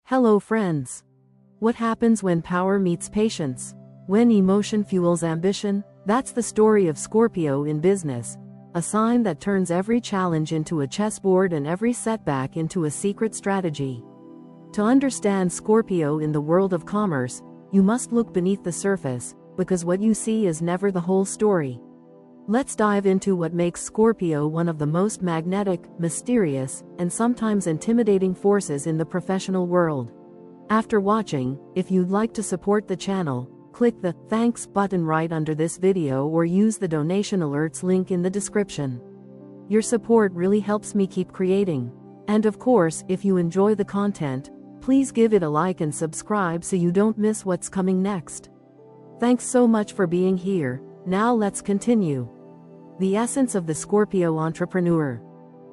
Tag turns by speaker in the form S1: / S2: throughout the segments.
S1: Hello friends. What happens when power meets patience? When emotion fuels ambition? That's the story of Scorpio in business, a sign that turns every challenge into a chessboard and every setback into a secret strategy. To understand Scorpio in the world of commerce, you must look beneath the surface, because what you see is never the whole story. Let's dive into what makes Scorpio one of the most magnetic, mysterious, and sometimes intimidating forces in the professional world. After watching, if you'd like to support the channel, click the Thanks button right under this video or use the donation alerts link in the description. Your support really helps me keep creating. And of course, if you enjoy the content, please give it a like and subscribe so you don't miss what's coming next. Thanks so much for being here. Now let's continue. The essence of the Scorpio entrepreneur.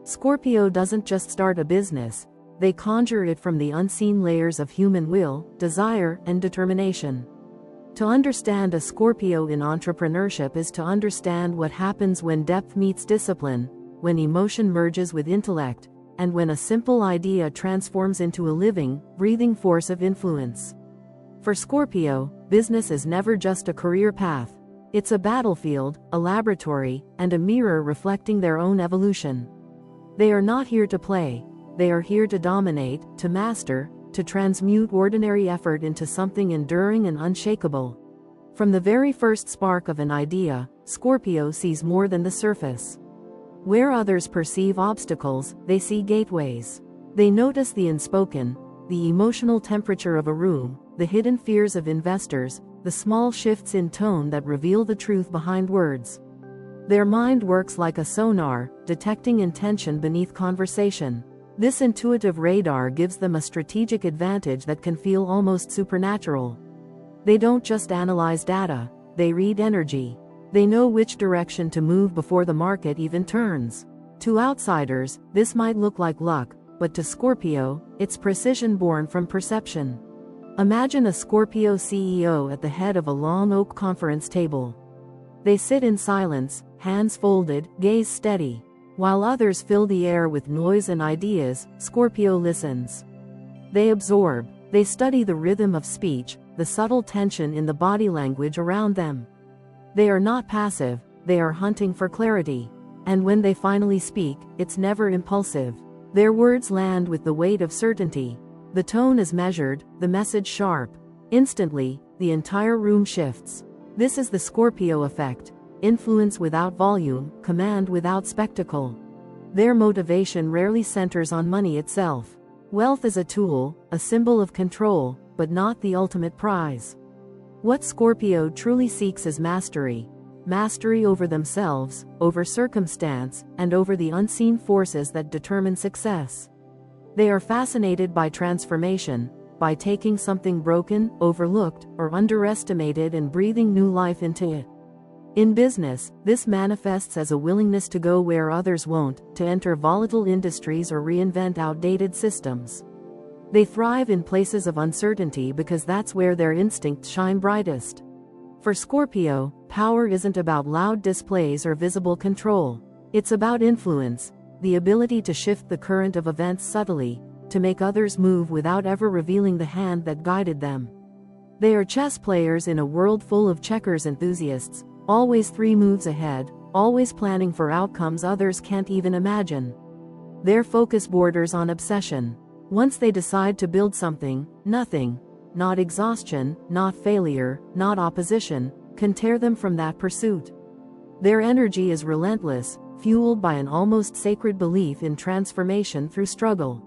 S1: Scorpio doesn't just start a business, they conjure it from the unseen layers of human will, desire, and determination. To understand a Scorpio in entrepreneurship is to understand what happens when depth meets discipline, when emotion merges with intellect, and when a simple idea transforms into a living, breathing force of influence. For Scorpio, business is never just a career path. It's a battlefield, a laboratory, and a mirror reflecting their own evolution. They are not here to play, they are here to dominate, to master, to transmute ordinary effort into something enduring and unshakable. From the very first spark of an idea, Scorpio sees more than the surface. Where others perceive obstacles, they see gateways. They notice the unspoken, the emotional temperature of a room, the hidden fears of investors, the small shifts in tone that reveal the truth behind words. Their mind works like a sonar, detecting intention beneath conversation. This intuitive radar gives them a strategic advantage that can feel almost supernatural. They don't just analyze data, they read energy. They know which direction to move before the market even turns. To outsiders, this might look like luck, but to Scorpio, it's precision born from perception. Imagine a Scorpio CEO at the head of a long oak conference table. They sit in silence, hands folded, gaze steady. While others fill the air with noise and ideas, Scorpio listens. They absorb. They study the rhythm of speech, the subtle tension in the body language around them. They are not passive, they are hunting for clarity. And when they finally speak, it's never impulsive. Their words land with the weight of certainty. The tone is measured, the message sharp. Instantly, the entire room shifts. This is the Scorpio effect. Influence without volume, command without spectacle. Their motivation rarely centers on money itself. Wealth is a tool, a symbol of control, but not the ultimate prize. What Scorpio truly seeks is mastery. Mastery over themselves, over circumstance, and over the unseen forces that determine success. They are fascinated by transformation, by taking something broken, overlooked, or underestimated and breathing new life into it. In business, this manifests as a willingness to go where others won't, to enter volatile industries or reinvent outdated systems. They thrive in places of uncertainty because that's where their instincts shine brightest. For Scorpio, power isn't about loud displays or visible control. It's about influence, the ability to shift the current of events subtly, to make others move without ever revealing the hand that guided them. They are chess players in a world full of checkers enthusiasts, always 3 moves ahead, always planning for outcomes others can't even imagine. Their focus borders on obsession. Once they decide to build something, nothing, not exhaustion, not failure, not opposition, can tear them from that pursuit. Their energy is relentless, fueled by an almost sacred belief in transformation through struggle.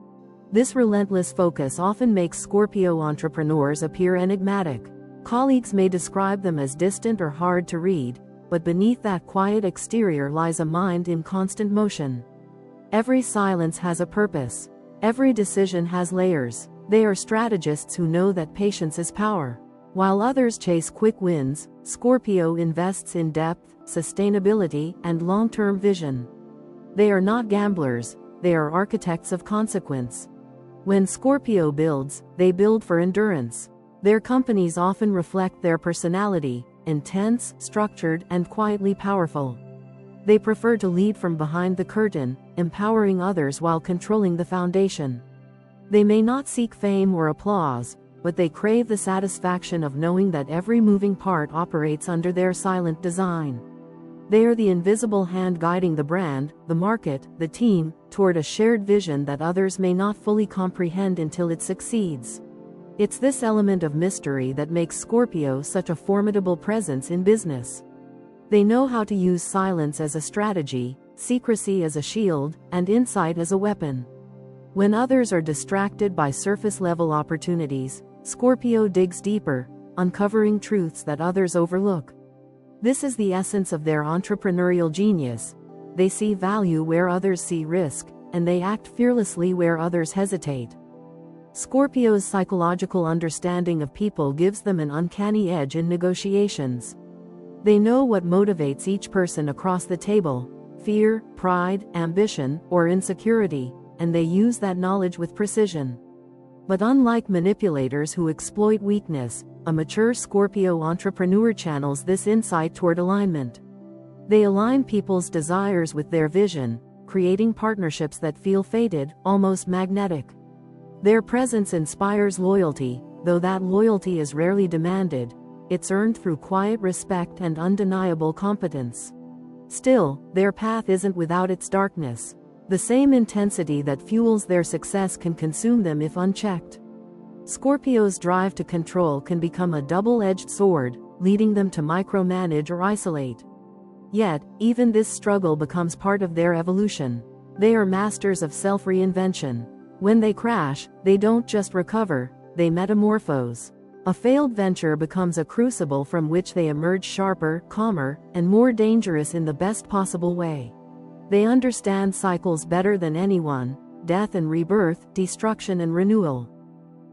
S1: This relentless focus often makes Scorpio entrepreneurs appear enigmatic. Colleagues may describe them as distant or hard to read, but beneath that quiet exterior lies a mind in constant motion. Every silence has a purpose. Every decision has layers. They are strategists who know that patience is power. While others chase quick wins, Scorpio invests in depth, sustainability, and long-term vision. They are not gamblers, they are architects of consequence. When Scorpio builds, they build for endurance. Their companies often reflect their personality, intense, structured, and quietly powerful. They prefer to lead from behind the curtain, empowering others while controlling the foundation. They may not seek fame or applause, but they crave the satisfaction of knowing that every moving part operates under their silent design. They are the invisible hand guiding the brand, the market, the team, toward a shared vision that others may not fully comprehend until it succeeds. It's this element of mystery that makes Scorpio such a formidable presence in business. They know how to use silence as a strategy, secrecy as a shield, and insight as a weapon. When others are distracted by surface-level opportunities, Scorpio digs deeper, uncovering truths that others overlook. This is the essence of their entrepreneurial genius. They see value where others see risk, and they act fearlessly where others hesitate. Scorpio's psychological understanding of people gives them an uncanny edge in negotiations. They know what motivates each person across the table: fear, pride, ambition, or insecurity, and they use that knowledge with precision. But unlike manipulators who exploit weakness, a mature Scorpio entrepreneur channels this insight toward alignment. They align people's desires with their vision, creating partnerships that feel fated, almost magnetic. Their presence inspires loyalty, though that loyalty is rarely demanded. It's earned through quiet respect and undeniable competence. Still, their path isn't without its darkness. The same intensity that fuels their success can consume them if unchecked. Scorpio's drive to control can become a double-edged sword, leading them to micromanage or isolate. Yet, even this struggle becomes part of their evolution. They are masters of self-reinvention. When they crash, they don't just recover, they metamorphose. A failed venture becomes a crucible from which they emerge sharper, calmer, and more dangerous in the best possible way. They understand cycles better than anyone: death and rebirth, destruction and renewal.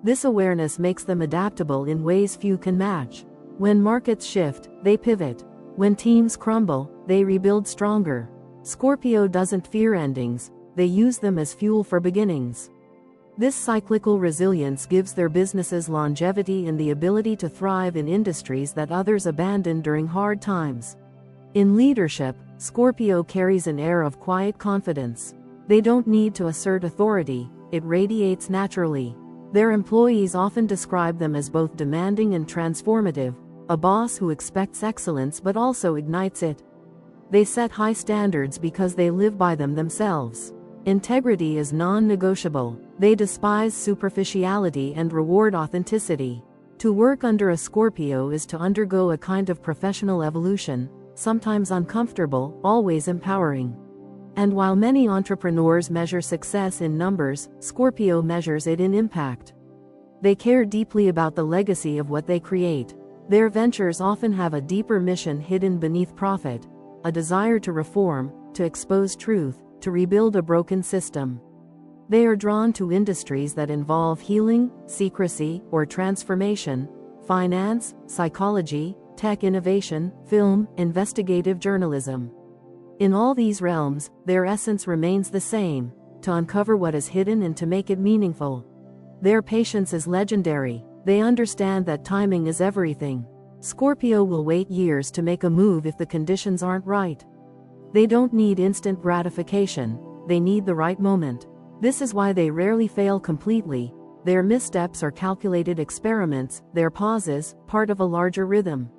S1: This awareness makes them adaptable in ways few can match. When markets shift, they pivot. When teams crumble, they rebuild stronger. Scorpio doesn't fear endings, they use them as fuel for beginnings. This cyclical resilience gives their businesses longevity and the ability to thrive in industries that others abandon during hard times. In leadership, Scorpio carries an air of quiet confidence. They don't need to assert authority, it radiates naturally. Their employees often describe them as both demanding and transformative, a boss who expects excellence but also ignites it. They set high standards because they live by them themselves. Integrity is non-negotiable. They despise superficiality and reward authenticity. To work under a Scorpio is to undergo a kind of professional evolution, sometimes uncomfortable, always empowering. And while many entrepreneurs measure success in numbers, Scorpio measures it in impact. They care deeply about the legacy of what they create. Their ventures often have a deeper mission hidden beneath profit, a desire to reform, to expose truth, to rebuild a broken system. They are drawn to industries that involve healing, secrecy, or transformation: finance, psychology, tech innovation, film, investigative journalism. In all these realms, their essence remains the same: to uncover what is hidden and to make it meaningful. Their patience is legendary. They understand that timing is everything. Scorpio will wait years to make a move if the conditions aren't right. They don't need instant gratification, they need the right moment. This is why they rarely fail completely. Their missteps are calculated experiments, their pauses, part of a larger rhythm.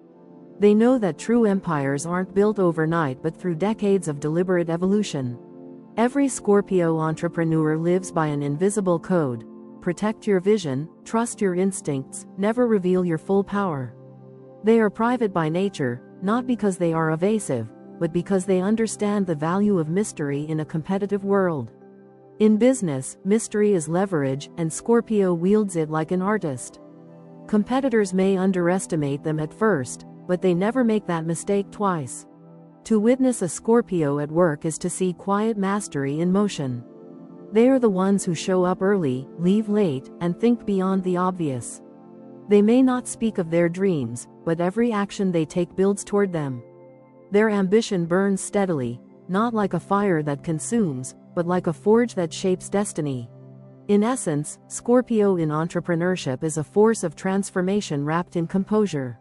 S1: They know that true empires aren't built overnight but through decades of deliberate evolution. Every Scorpio entrepreneur lives by an invisible code: protect your vision, trust your instincts, never reveal your full power. They are private by nature, not because they are evasive, but because they understand the value of mystery in a competitive world. In business, mystery is leverage, and Scorpio wields it like an artist. Competitors may underestimate them at first, but they never make that mistake twice. To witness a Scorpio at work is to see quiet mastery in motion. They are the ones who show up early, leave late, and think beyond the obvious. They may not speak of their dreams, but every action they take builds toward them. Their ambition burns steadily, not like a fire that consumes, but like a forge that shapes destiny. In essence, Scorpio in entrepreneurship is a force of transformation wrapped in composure.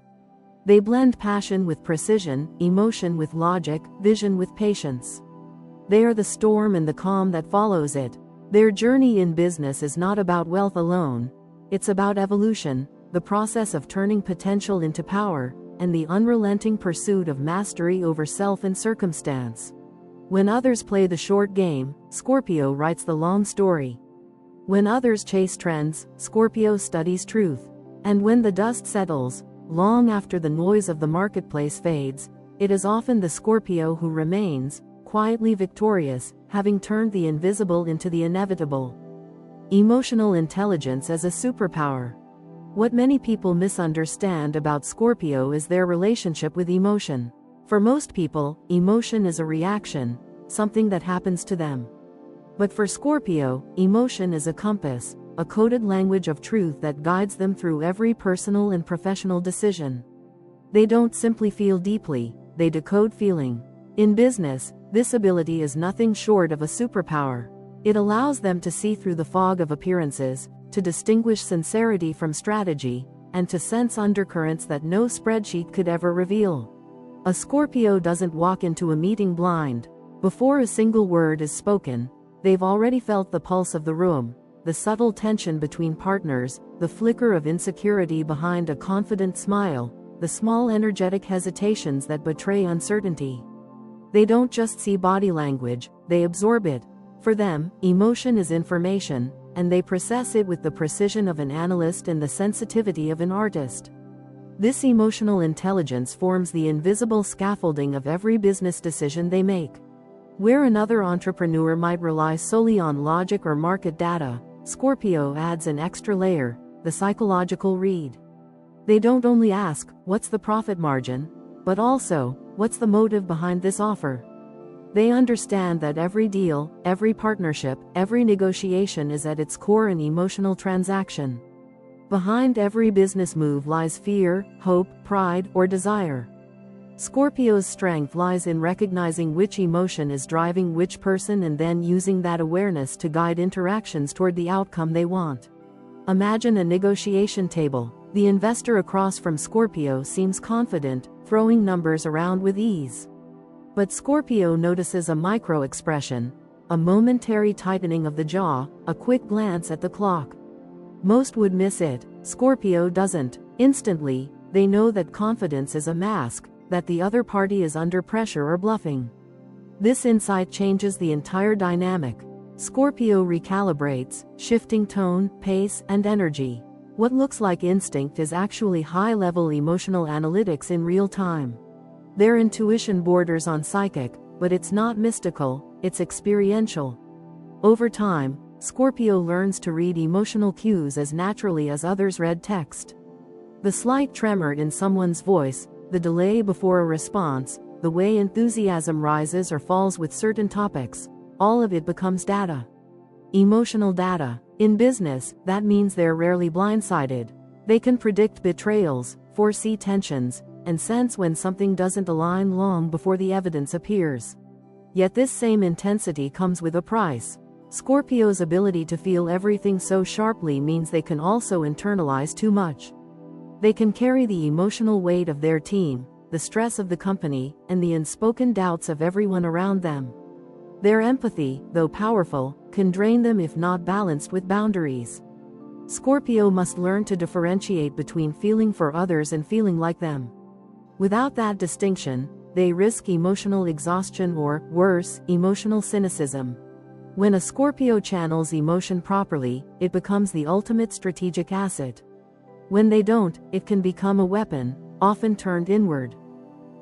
S1: They blend passion with precision, emotion with logic, vision with patience. They are the storm and the calm that follows it. Their journey in business is not about wealth alone, it's about evolution, the process of turning potential into power, and the unrelenting pursuit of mastery over self and circumstance. When others play the short game, Scorpio writes the long story. When others chase trends, Scorpio studies truth. And when the dust settles, long after the noise of the marketplace fades, it is often the Scorpio who remains, quietly victorious, having turned the invisible into the inevitable. Emotional intelligence as a superpower. What many people misunderstand about Scorpio is their relationship with emotion. For most people, emotion is a reaction, something that happens to them. But for Scorpio, emotion is a compass, a coded language of truth that guides them through every personal and professional decision. They don't simply feel deeply, they decode feeling. In business, this ability is nothing short of a superpower. It allows them to see through the fog of appearances, to distinguish sincerity from strategy, and to sense undercurrents that no spreadsheet could ever reveal. A Scorpio doesn't walk into a meeting blind. Before a single word is spoken, they've already felt the pulse of the room, the subtle tension between partners, the flicker of insecurity behind a confident smile, the small energetic hesitations that betray uncertainty. They don't just see body language, they absorb it. For them, emotion is information, and they process it with the precision of an analyst and the sensitivity of an artist. This emotional intelligence forms the invisible scaffolding of every business decision they make. Where another entrepreneur might rely solely on logic or market data, Scorpio adds an extra layer, the psychological read. They don't only ask, "What's the profit margin?" but also, "What's the motive behind this offer?" They understand that every deal, every partnership, every negotiation is at its core an emotional transaction. Behind every business move lies fear, hope, pride, or desire. Scorpio's strength lies in recognizing which emotion is driving which person and then using that awareness to guide interactions toward the outcome they want. Imagine a negotiation table. The investor across from Scorpio seems confident, throwing numbers around with ease. But Scorpio notices a micro-expression, a momentary tightening of the jaw, a quick glance at the clock. Most would miss it, Scorpio doesn't. Instantly, they know that confidence is a mask, that the other party is under pressure or bluffing. This insight changes the entire dynamic. Scorpio recalibrates, shifting tone, pace, and energy. What looks like instinct is actually high-level emotional analytics in real time. Their intuition borders on psychic, but it's not mystical, it's experiential. Over time, Scorpio learns to read emotional cues as naturally as others read text. The slight tremor in someone's voice, the delay before a response, the way enthusiasm rises or falls with certain topics, all of it becomes data. Emotional data. In business, that means they're rarely blindsided. They can predict betrayals, foresee tensions, and sense when something doesn't align long before the evidence appears. Yet this same intensity comes with a price. Scorpio's ability to feel everything so sharply means they can also internalize too much. They can carry the emotional weight of their team, the stress of the company, and the unspoken doubts of everyone around them. Their empathy, though powerful, can drain them if not balanced with boundaries. Scorpio must learn to differentiate between feeling for others and feeling like them. Without that distinction, they risk emotional exhaustion or, worse, emotional cynicism. When a Scorpio channels emotion properly, it becomes the ultimate strategic asset. When they don't, it can become a weapon, often turned inward.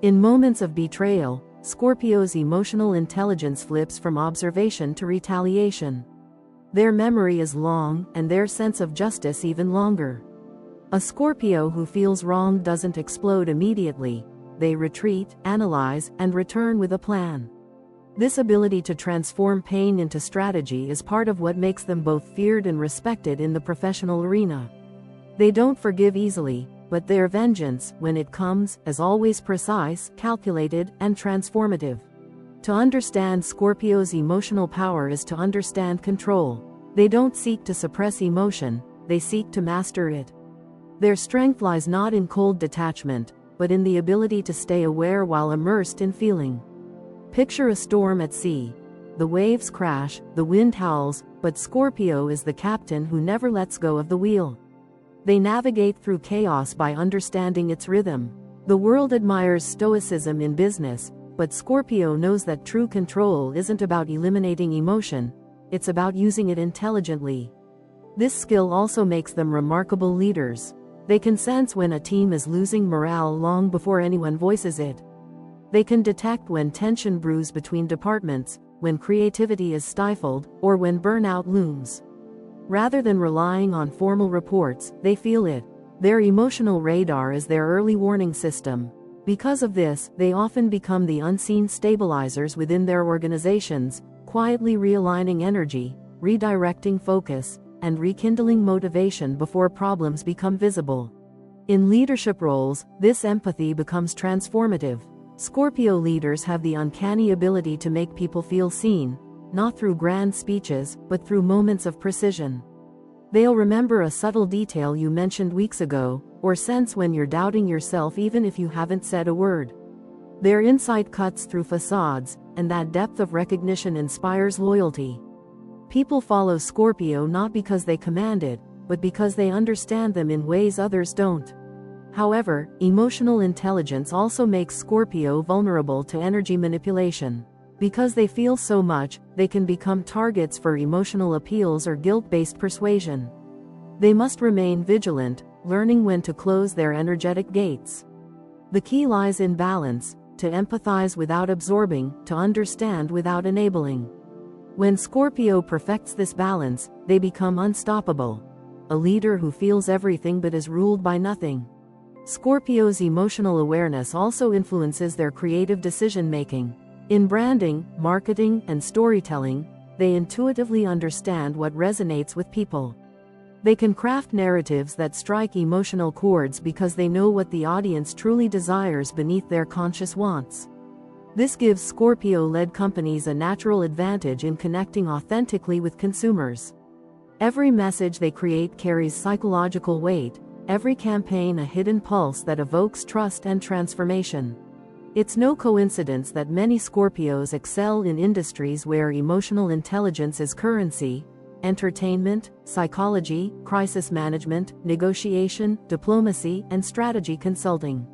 S1: In moments of betrayal, Scorpio's emotional intelligence flips from observation to retaliation. Their memory is long, and their sense of justice even longer. A Scorpio who feels wrong doesn't explode immediately. They retreat, analyze, and return with a plan. This ability to transform pain into strategy is part of what makes them both feared and respected in the professional arena. They don't forgive easily, but their vengeance, when it comes, is always precise, calculated, and transformative. To understand Scorpio's emotional power is to understand control. They don't seek to suppress emotion, they seek to master it. Their strength lies not in cold detachment, but in the ability to stay aware while immersed in feeling. Picture a storm at sea. The waves crash, the wind howls, but Scorpio is the captain who never lets go of the wheel. They navigate through chaos by understanding its rhythm. The world admires stoicism in business, but Scorpio knows that true control isn't about eliminating emotion, it's about using it intelligently. This skill also makes them remarkable leaders. They can sense when a team is losing morale long before anyone voices it. They can detect when tension brews between departments, when creativity is stifled, or when burnout looms. Rather than relying on formal reports, they feel it. Their emotional radar is their early warning system. Because of this, they often become the unseen stabilizers within their organizations, quietly realigning energy, redirecting focus, and rekindling motivation before problems become visible. In leadership roles, this empathy becomes transformative. Scorpio leaders have the uncanny ability to make people feel seen, not through grand speeches, but through moments of precision. They'll remember a subtle detail you mentioned weeks ago, or sense when you're doubting yourself even if you haven't said a word. Their insight cuts through facades, and that depth of recognition inspires loyalty. People follow Scorpio not because they command it, but because they understand them in ways others don't. However, emotional intelligence also makes Scorpio vulnerable to energy manipulation. Because they feel so much, they can become targets for emotional appeals or guilt-based persuasion. They must remain vigilant, learning when to close their energetic gates. The key lies in balance, to empathize without absorbing, to understand without enabling. When Scorpio perfects this balance, they become unstoppable. A leader who feels everything but is ruled by nothing. Scorpio's emotional awareness also influences their creative decision-making. In branding, marketing, and storytelling, they intuitively understand what resonates with people. They can craft narratives that strike emotional chords because they know what the audience truly desires beneath their conscious wants. This gives Scorpio-led companies a natural advantage in connecting authentically with consumers. Every message they create carries psychological weight, every campaign a hidden pulse that evokes trust and transformation. It's no coincidence that many Scorpios excel in industries where emotional intelligence is currency: entertainment, psychology, crisis management, negotiation, diplomacy, and strategy consulting.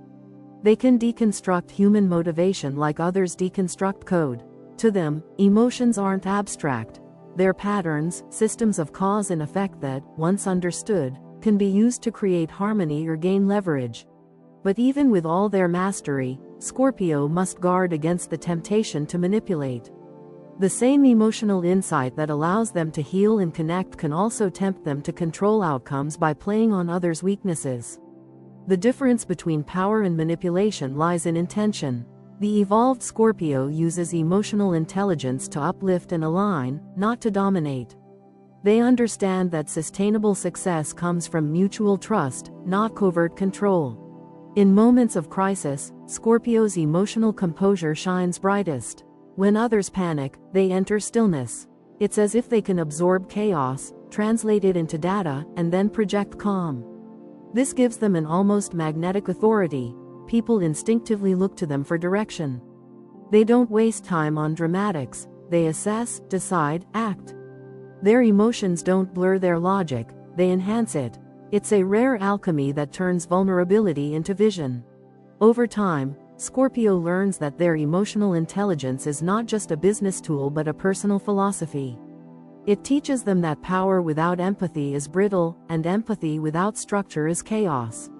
S1: They can deconstruct human motivation like others deconstruct code. To them, emotions aren't abstract. They're patterns, systems of cause and effect that, once understood, can be used to create harmony or gain leverage. But even with all their mastery, Scorpio must guard against the temptation to manipulate. The same emotional insight that allows them to heal and connect can also tempt them to control outcomes by playing on others' weaknesses. The difference between power and manipulation lies in intention. The evolved Scorpio uses emotional intelligence to uplift and align, not to dominate. They understand that sustainable success comes from mutual trust, not covert control. In moments of crisis, Scorpio's emotional composure shines brightest. When others panic, they enter stillness. It's as if they can absorb chaos, translate it into data, and then project calm. This gives them an almost magnetic authority. People instinctively look to them for direction. They don't waste time on dramatics. They assess, decide, act. Their emotions don't blur their logic, they enhance it. It's a rare alchemy that turns vulnerability into vision. Over time, Scorpio learns that their emotional intelligence is not just a business tool but a personal philosophy. It teaches them that power without empathy is brittle, and empathy without structure is chaos.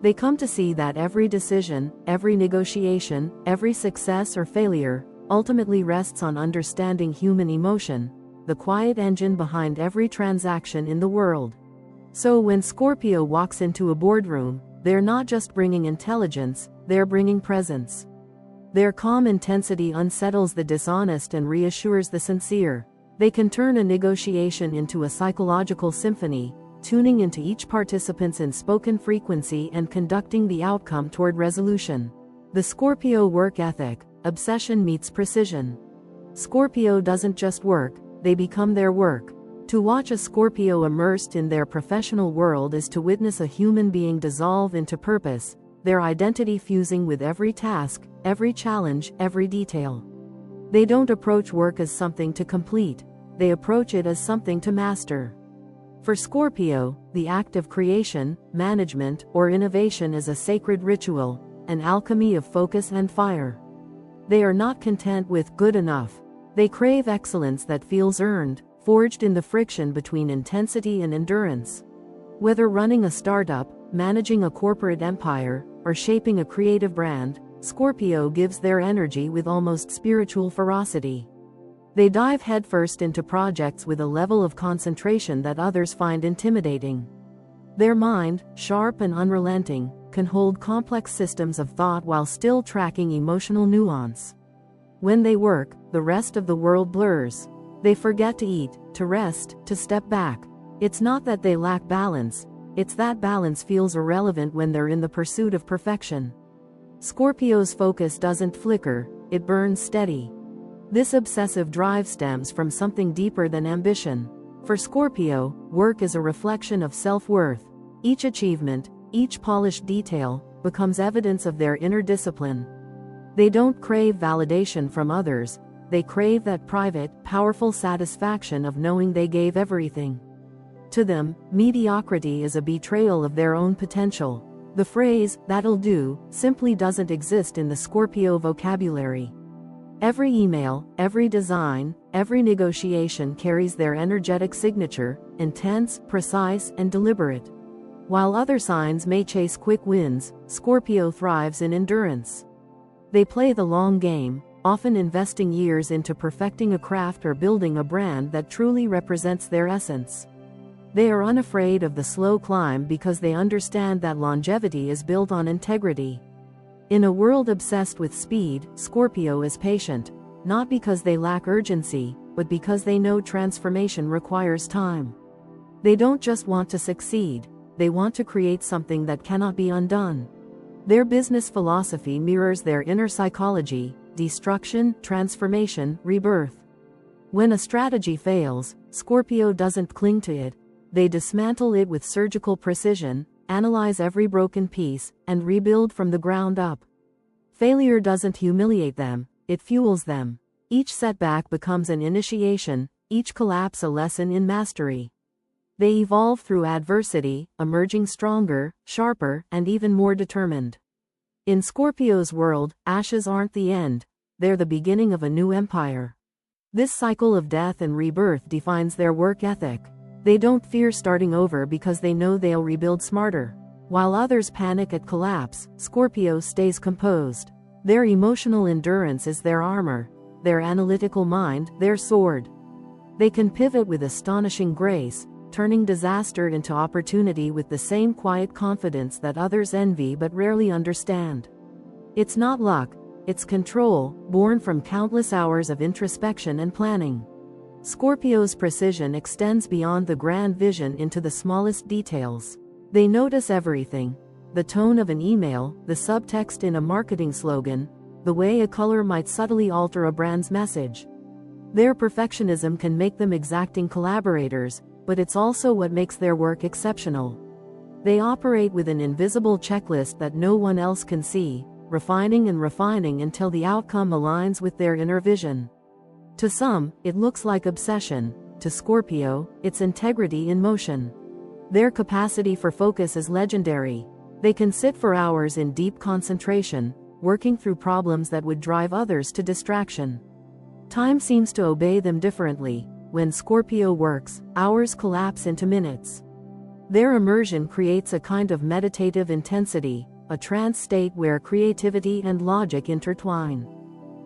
S1: They come to see that every decision, every negotiation, every success or failure, ultimately rests on understanding human emotion, the quiet engine behind every transaction in the world. So when Scorpio walks into a boardroom, they're not just bringing intelligence, they're bringing presence. Their calm intensity unsettles the dishonest and reassures the sincere. They can turn a negotiation into a psychological symphony, tuning into each participant's unspoken frequency and conducting the outcome toward resolution. The Scorpio work ethic: obsession meets precision. Scorpio doesn't just work, they become their work. To watch a Scorpio immersed in their professional world is to witness a human being dissolve into purpose, their identity fusing with every task, every challenge, every detail. They don't approach work as something to complete. they approach it as something to master. For Scorpio, the act of creation, management, or innovation is a sacred ritual, an alchemy of focus and fire. They are not content with good enough. They crave excellence that feels earned, forged in the friction between intensity and endurance. Whether running a startup, managing a corporate empire, or shaping a creative brand, Scorpio gives their energy with almost spiritual ferocity. They dive headfirst into projects with a level of concentration that others find intimidating. Their mind, sharp and unrelenting, can hold complex systems of thought while still tracking emotional nuance. When they work, the rest of the world blurs. They forget to eat, to rest, to step back. It's not that they lack balance, it's that balance feels irrelevant when they're in the pursuit of perfection. Scorpio's focus doesn't flicker, it burns steady. This obsessive drive stems from something deeper than ambition. For Scorpio, work is a reflection of self-worth. Each achievement, each polished detail, becomes evidence of their inner discipline. They don't crave validation from others, they crave that private, powerful satisfaction of knowing they gave everything. To them, mediocrity is a betrayal of their own potential. The phrase, "that'll do," simply doesn't exist in the Scorpio vocabulary. Every email, every design, every negotiation carries their energetic signature, intense, precise, and deliberate. While other signs may chase quick wins, Scorpio thrives in endurance. They play the long game, often investing years into perfecting a craft or building a brand that truly represents their essence. They are unafraid of the slow climb because they understand that longevity is built on integrity. In a world obsessed with speed, Scorpio is patient, not because they lack urgency, but because they know transformation requires time. They don't just want to succeed, they want to create something that cannot be undone. Their business philosophy mirrors their inner psychology: destruction, transformation, rebirth. When a strategy fails, Scorpio doesn't cling to it, they dismantle it with surgical precision, analyze every broken piece, and rebuild from the ground up. Failure doesn't humiliate them, it fuels them. Each setback becomes an initiation, each collapse a lesson in mastery. They evolve through adversity, emerging stronger, sharper, and even more determined. In Scorpio's world, ashes aren't the end, they're the beginning of a new empire. This cycle of death and rebirth defines their work ethic. They don't fear starting over because they know they'll rebuild smarter. While others panic at collapse, Scorpio stays composed. Their emotional endurance is their armor, their analytical mind, their sword. They can pivot with astonishing grace, turning disaster into opportunity with the same quiet confidence that others envy but rarely understand. It's not luck, it's control, born from countless hours of introspection and planning. Scorpio's precision extends beyond the grand vision into the smallest details. They notice everything: the tone of an email, the subtext in a marketing slogan, the way a color might subtly alter a brand's message. Their perfectionism can make them exacting collaborators, but it's also what makes their work exceptional. They operate with an invisible checklist that no one else can see, refining and refining until the outcome aligns with their inner vision. To some, it looks like obsession. To Scorpio, it's integrity in motion. Their capacity for focus is legendary. They can sit for hours in deep concentration, working through problems that would drive others to distraction. Time seems to obey them differently. When Scorpio works, hours collapse into minutes. Their immersion creates a kind of meditative intensity, a trance state where creativity and logic intertwine.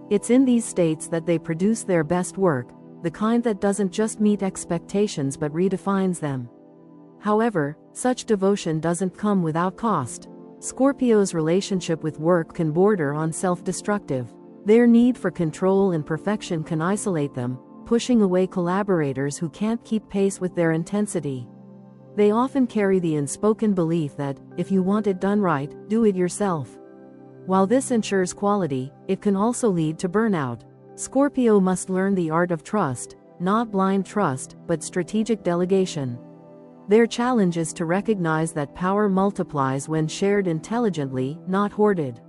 S1: It's in these states that they produce their best work, the kind that doesn't just meet expectations but redefines them. However, such devotion doesn't come without cost. Scorpio's relationship with work can border on self-destructive. Their need for control and perfection can isolate them, pushing away collaborators who can't keep pace with their intensity. They often carry the unspoken belief that, if you want it done right, do it yourself. While this ensures quality, it can also lead to burnout. Scorpio must learn the art of trust, not blind trust, but strategic delegation. Their challenge is to recognize that power multiplies when shared intelligently, not hoarded.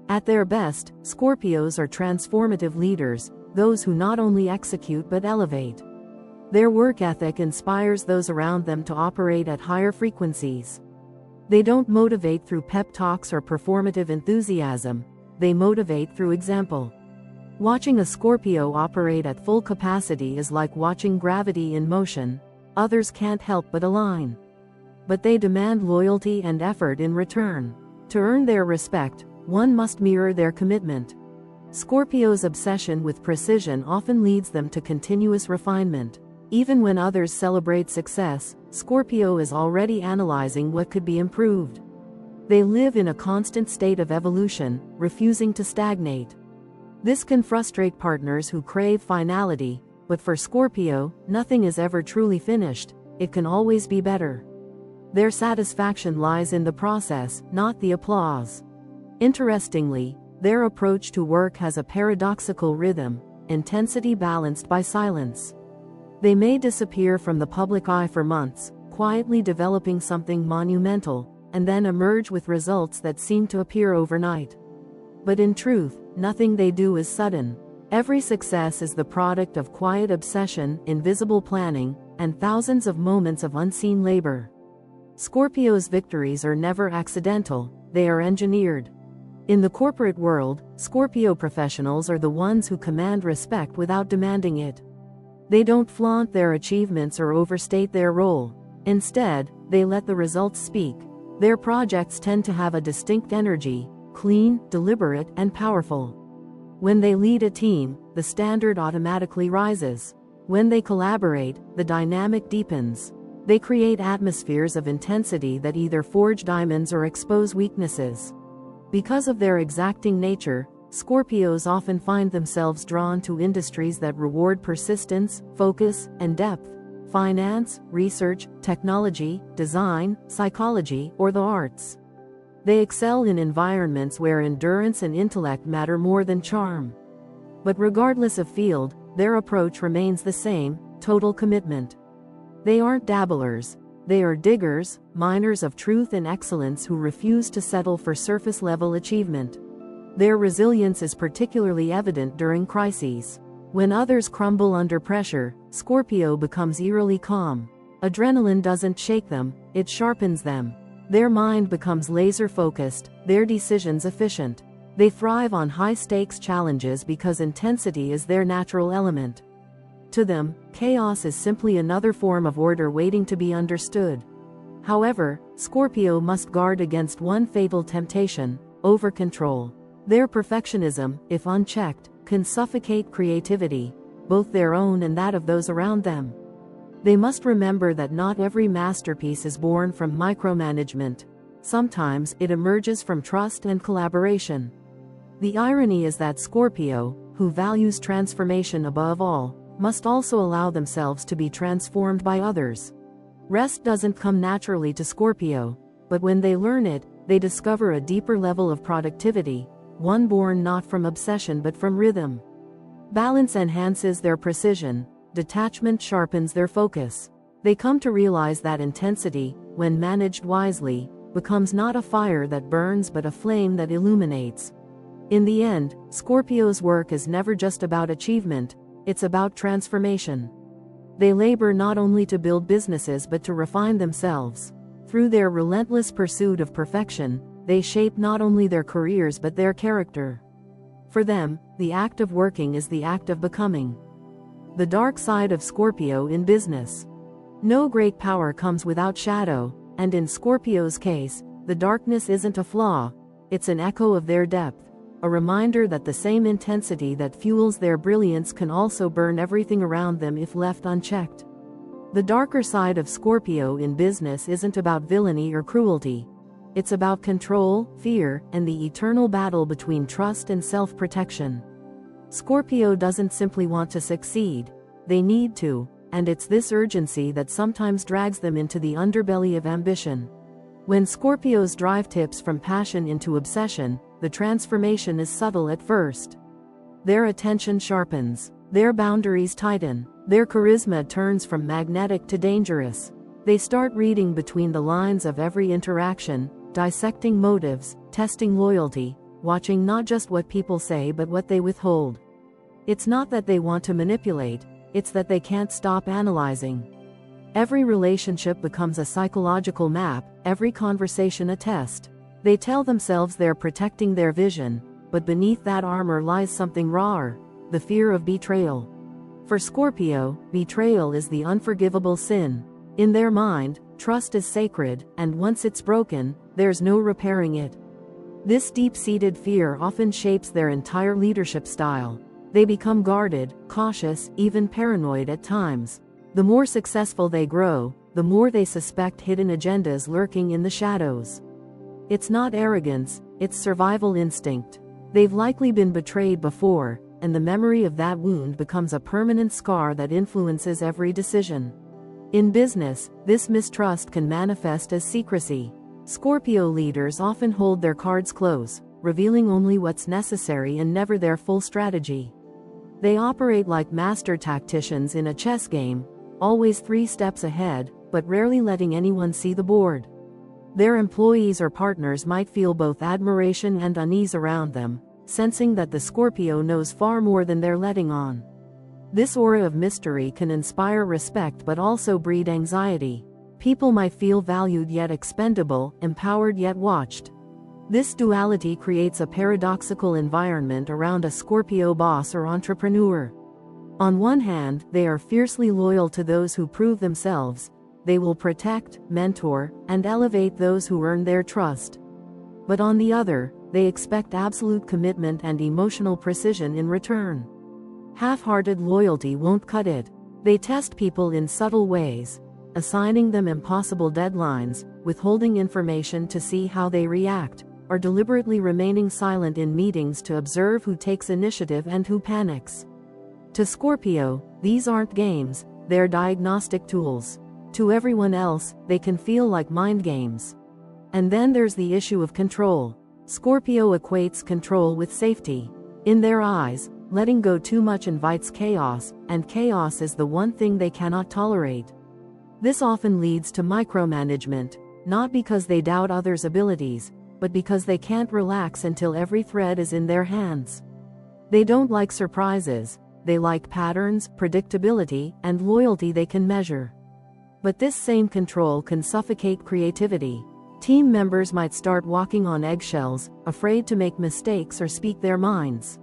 S1: At their best, Scorpios are transformative leaders, those who not only execute but elevate. Their work ethic inspires those around them to operate at higher frequencies. They don't motivate through pep talks or performative enthusiasm, they motivate through example. Watching a Scorpio operate at full capacity is like watching gravity in motion. Others can't help but align. But they demand loyalty and effort in return. To earn their respect, one must mirror their commitment. Scorpio's obsession with precision often leads them to continuous refinement. Even when others celebrate success, Scorpio is already analyzing what could be improved. They live in a constant state of evolution, refusing to stagnate. This can frustrate partners who crave finality, but for Scorpio, nothing is ever truly finished, it can always be better. Their satisfaction lies in the process, not the applause. Interestingly, their approach to work has a paradoxical rhythm, intensity balanced by silence. They may disappear from the public eye for months, quietly developing something monumental, and then emerge with results that seem to appear overnight. But in truth, nothing they do is sudden. Every success is the product of quiet obsession, invisible planning, and thousands of moments of unseen labor. Scorpio's victories are never accidental, they are engineered. In the corporate world, Scorpio professionals are the ones who command respect without demanding it. They don't flaunt their achievements or overstate their role. Instead, they let the results speak. Their projects tend to have a distinct energy, clean, deliberate, and powerful. When they lead a team, the standard automatically rises. When they collaborate, the dynamic deepens. They create atmospheres of intensity that either forge diamonds or expose weaknesses. Because of their exacting nature, Scorpios often find themselves drawn to industries that reward persistence, focus, and depth. Finance, research, technology, design, psychology, or the arts. They excel in environments where endurance and intellect matter more than charm. But regardless of field, their approach remains the same: total commitment. They aren't dabblers. They are diggers, miners of truth and excellence who refuse to settle for surface-level achievement. Their resilience is particularly evident during crises. When others crumble under pressure, Scorpio becomes eerily calm. Adrenaline doesn't shake them, it sharpens them. Their mind becomes laser-focused, their decisions efficient. They thrive on high-stakes challenges because intensity is their natural element. To them, chaos is simply another form of order waiting to be understood. However, Scorpio must guard against one fatal temptation: over-control. Their perfectionism, if unchecked, can suffocate creativity, both their own and that of those around them. They must remember that not every masterpiece is born from micromanagement. Sometimes it emerges from trust and collaboration. The irony is that Scorpio, who values transformation above all, must also allow themselves to be transformed by others. Rest doesn't come naturally to Scorpio, but when they learn it, they discover a deeper level of productivity, one born not from obsession but from rhythm. Balance enhances their precision, detachment sharpens their focus. They come to realize that intensity, when managed wisely, becomes not a fire that burns but a flame that illuminates. In the end, Scorpio's work is never just about achievement, it's about transformation. They labor not only to build businesses but to refine themselves. Through their relentless pursuit of perfection, they shape not only their careers but their character. For them, the act of working is the act of becoming. The dark side of Scorpio in business. No great power comes without shadow, and in Scorpio's case, the darkness isn't a flaw, it's an echo of their depth. A reminder that the same intensity that fuels their brilliance can also burn everything around them if left unchecked. The darker side of Scorpio in business isn't about villainy or cruelty. It's about control, fear, and the eternal battle between trust and self-protection. Scorpio doesn't simply want to succeed, they need to, and it's this urgency that sometimes drags them into the underbelly of ambition. When Scorpios drive tips from passion into obsession, the transformation is subtle at first. Their attention sharpens, their boundaries tighten, their charisma turns from magnetic to dangerous. They start reading between the lines of every interaction, dissecting motives, testing loyalty, watching not just what people say but what they withhold. It's not that they want to manipulate, it's that they can't stop analyzing. Every relationship becomes a psychological map, every conversation a test. They tell themselves they're protecting their vision, but beneath that armor lies something rawer, the fear of betrayal. For Scorpio, betrayal is the unforgivable sin. In their mind, trust is sacred, and once it's broken, there's no repairing it. This deep-seated fear often shapes their entire leadership style. They become guarded, cautious, even paranoid at times. The more successful they grow, the more they suspect hidden agendas lurking in the shadows. It's not arrogance, it's survival instinct. They've likely been betrayed before, and the memory of that wound becomes a permanent scar that influences every decision. In business, this mistrust can manifest as secrecy. Scorpio leaders often hold their cards close, revealing only what's necessary and never their full strategy. They operate like master tacticians in a chess game, always 3 steps ahead, but rarely letting anyone see the board. Their employees or partners might feel both admiration and unease around them, sensing that the Scorpio knows far more than they're letting on. This aura of mystery can inspire respect but also breed anxiety. People might feel valued yet expendable, empowered yet watched. This duality creates a paradoxical environment around a Scorpio boss or entrepreneur. On one hand, they are fiercely loyal to those who prove themselves. They will protect, mentor, and elevate those who earn their trust. But on the other, they expect absolute commitment and emotional precision in return. Half-hearted loyalty won't cut it. They test people in subtle ways, assigning them impossible deadlines, withholding information to see how they react, or deliberately remaining silent in meetings to observe who takes initiative and who panics. To Scorpio, these aren't games, they're diagnostic tools. To everyone else, they can feel like mind games. And then there's the issue of control. Scorpio equates control with safety. In their eyes, letting go too much invites chaos, and chaos is the one thing they cannot tolerate. This often leads to micromanagement, not because they doubt others' abilities, but because they can't relax until every thread is in their hands. They don't like surprises, they like patterns, predictability, and loyalty they can measure. But this same control can suffocate creativity. Team members might start walking on eggshells, afraid to make mistakes or speak their minds.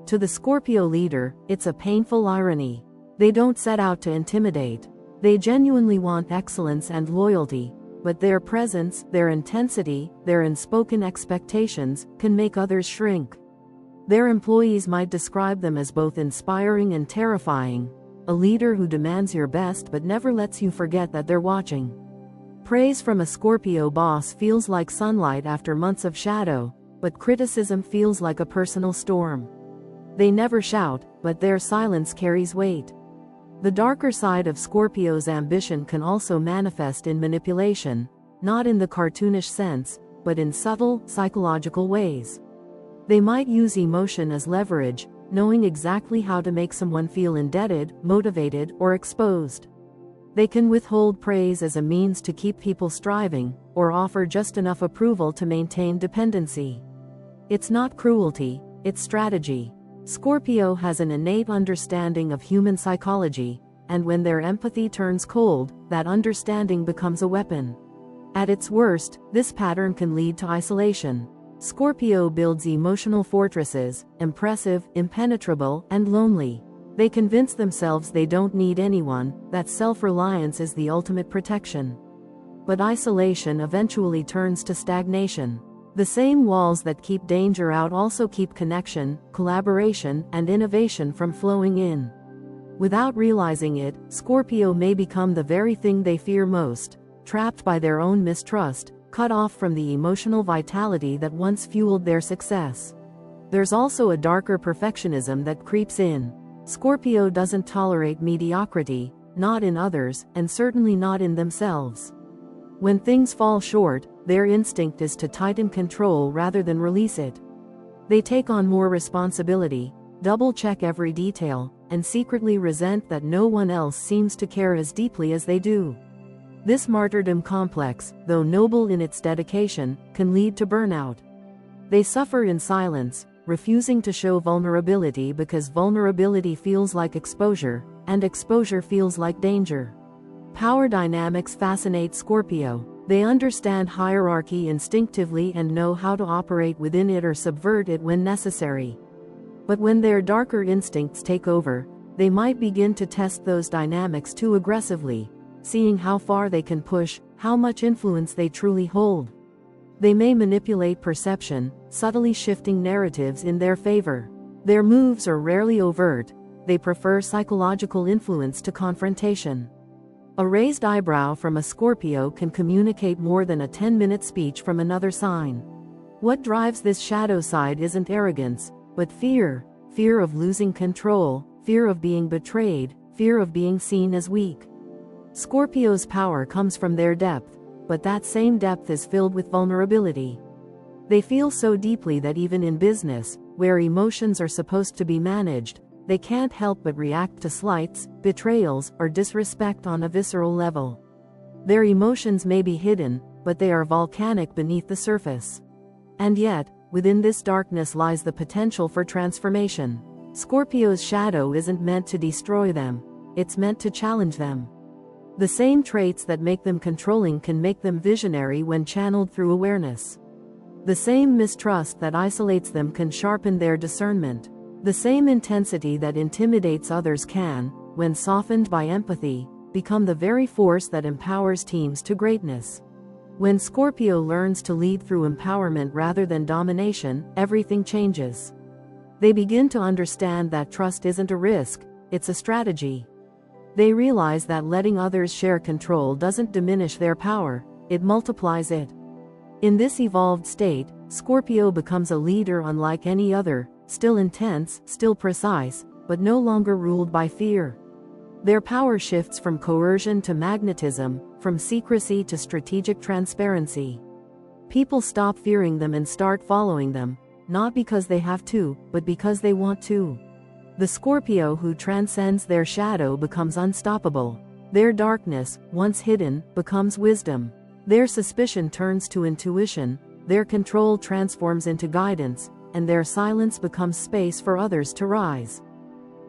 S1: To the Scorpio leader, it's a painful irony. They don't set out to intimidate. They genuinely want excellence and loyalty, but their presence, their intensity, their unspoken expectations, can make others shrink. Their employees might describe them as both inspiring and terrifying. A leader who demands your best but never lets you forget that they're watching. Praise from a Scorpio boss feels like sunlight after months of shadow, but criticism feels like a personal storm. They never shout, but their silence carries weight. The darker side of Scorpio's ambition can also manifest in manipulation, not in the cartoonish sense, but in subtle, psychological ways. They might use emotion as leverage, knowing exactly how to make someone feel indebted, motivated, or exposed. They can withhold praise as a means to keep people striving, or offer just enough approval to maintain dependency. It's not cruelty, it's strategy. Scorpio has an innate understanding of human psychology, and when their empathy turns cold, that understanding becomes a weapon. At its worst, this pattern can lead to isolation. Scorpio builds emotional fortresses, impressive, impenetrable, and lonely. They convince themselves they don't need anyone, that self-reliance is the ultimate protection. But isolation eventually turns to stagnation. The same walls that keep danger out also keep connection, collaboration, and innovation from flowing in. Without realizing it, Scorpio may become the very thing they fear most, trapped by their own mistrust, cut off from the emotional vitality that once fueled their success. There's also a darker perfectionism that creeps in. Scorpio doesn't tolerate mediocrity, not in others, and certainly not in themselves. When things fall short, their instinct is to tighten control rather than release it. They take on more responsibility, double-check every detail, and secretly resent that no one else seems to care as deeply as they do. This martyrdom complex, though noble in its dedication, can lead to burnout. They suffer in silence, refusing to show vulnerability because vulnerability feels like exposure, and exposure feels like danger. Power dynamics fascinate Scorpio. They understand hierarchy instinctively and know how to operate within it or subvert it when necessary. But when their darker instincts take over, they might begin to test those dynamics too aggressively, seeing how far they can push, how much influence they truly hold. They may manipulate perception, subtly shifting narratives in their favor. Their moves are rarely overt. They prefer psychological influence to confrontation. A raised eyebrow from a Scorpio can communicate more than a 10-minute speech from another sign. What drives this shadow side isn't arrogance, but fear. Fear of losing control, fear of being betrayed, fear of being seen as weak. Scorpio's power comes from their depth, but that same depth is filled with vulnerability. They feel so deeply that even in business, where emotions are supposed to be managed, they can't help but react to slights, betrayals, or disrespect on a visceral level. Their emotions may be hidden, but they are volcanic beneath the surface. And yet, within this darkness lies the potential for transformation. Scorpio's shadow isn't meant to destroy them, it's meant to challenge them. The same traits that make them controlling can make them visionary when channeled through awareness. The same mistrust that isolates them can sharpen their discernment. The same intensity that intimidates others can, when softened by empathy, become the very force that empowers teams to greatness. When Scorpio learns to lead through empowerment rather than domination, everything changes. They begin to understand that trust isn't a risk, it's a strategy. They realize that letting others share control doesn't diminish their power, it multiplies it. In this evolved state, Scorpio becomes a leader unlike any other, still intense, still precise, but no longer ruled by fear. Their power shifts from coercion to magnetism, from secrecy to strategic transparency. People stop fearing them and start following them, not because they have to, but because they want to. The Scorpio who transcends their shadow becomes unstoppable. Their darkness, once hidden, becomes wisdom. Their suspicion turns to intuition, their control transforms into guidance, and their silence becomes space for others to rise.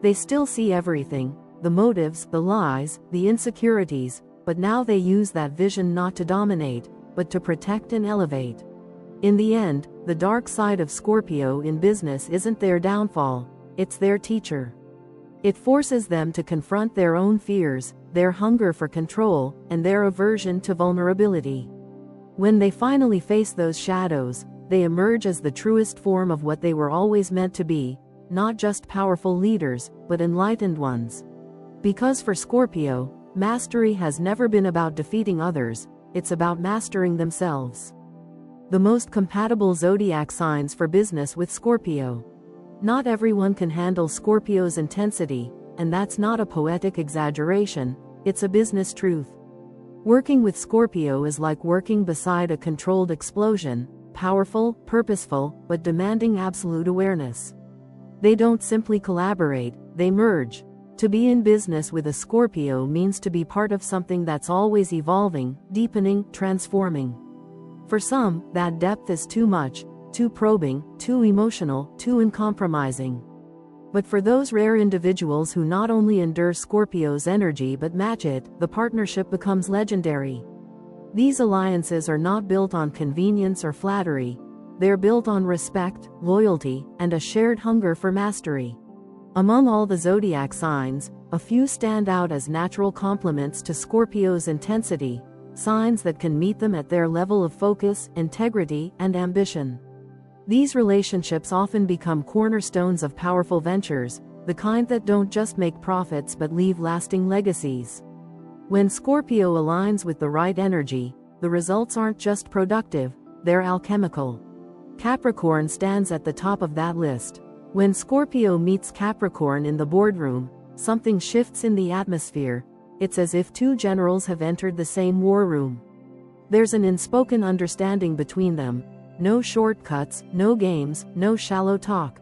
S1: They still see everything, the motives, the lies, the insecurities, but now they use that vision not to dominate, but to protect and elevate. In the end, the dark side of Scorpio in business isn't their downfall, it's their teacher. It forces them to confront their own fears, their hunger for control, and their aversion to vulnerability. When they finally face those shadows, they emerge as the truest form of what they were always meant to be, not just powerful leaders, but enlightened ones. Because for Scorpio, mastery has never been about defeating others, it's about mastering themselves. The most compatible zodiac signs for business with Scorpio. Not everyone can handle Scorpio's intensity, and that's not a poetic exaggeration, it's a business truth. Working with Scorpio is like working beside a controlled explosion, powerful, purposeful, but demanding absolute awareness. They don't simply collaborate, they merge. To be in business with a Scorpio means to be part of something that's always evolving, deepening, transforming. For some, that depth is too much, too probing, too emotional, too uncompromising. But for those rare individuals who not only endure Scorpio's energy but match it, the partnership becomes legendary. These alliances are not built on convenience or flattery, they're built on respect, loyalty, and a shared hunger for mastery. Among all the zodiac signs, a few stand out as natural complements to Scorpio's intensity, signs that can meet them at their level of focus, integrity, and ambition. These relationships often become cornerstones of powerful ventures, the kind that don't just make profits but leave lasting legacies. When Scorpio aligns with the right energy, the results aren't just productive, they're alchemical. Capricorn stands at the top of that list. When Scorpio meets Capricorn in the boardroom, something shifts in the atmosphere. It's as if two generals have entered the same war room. There's an unspoken understanding between them. No shortcuts, no games, no shallow talk.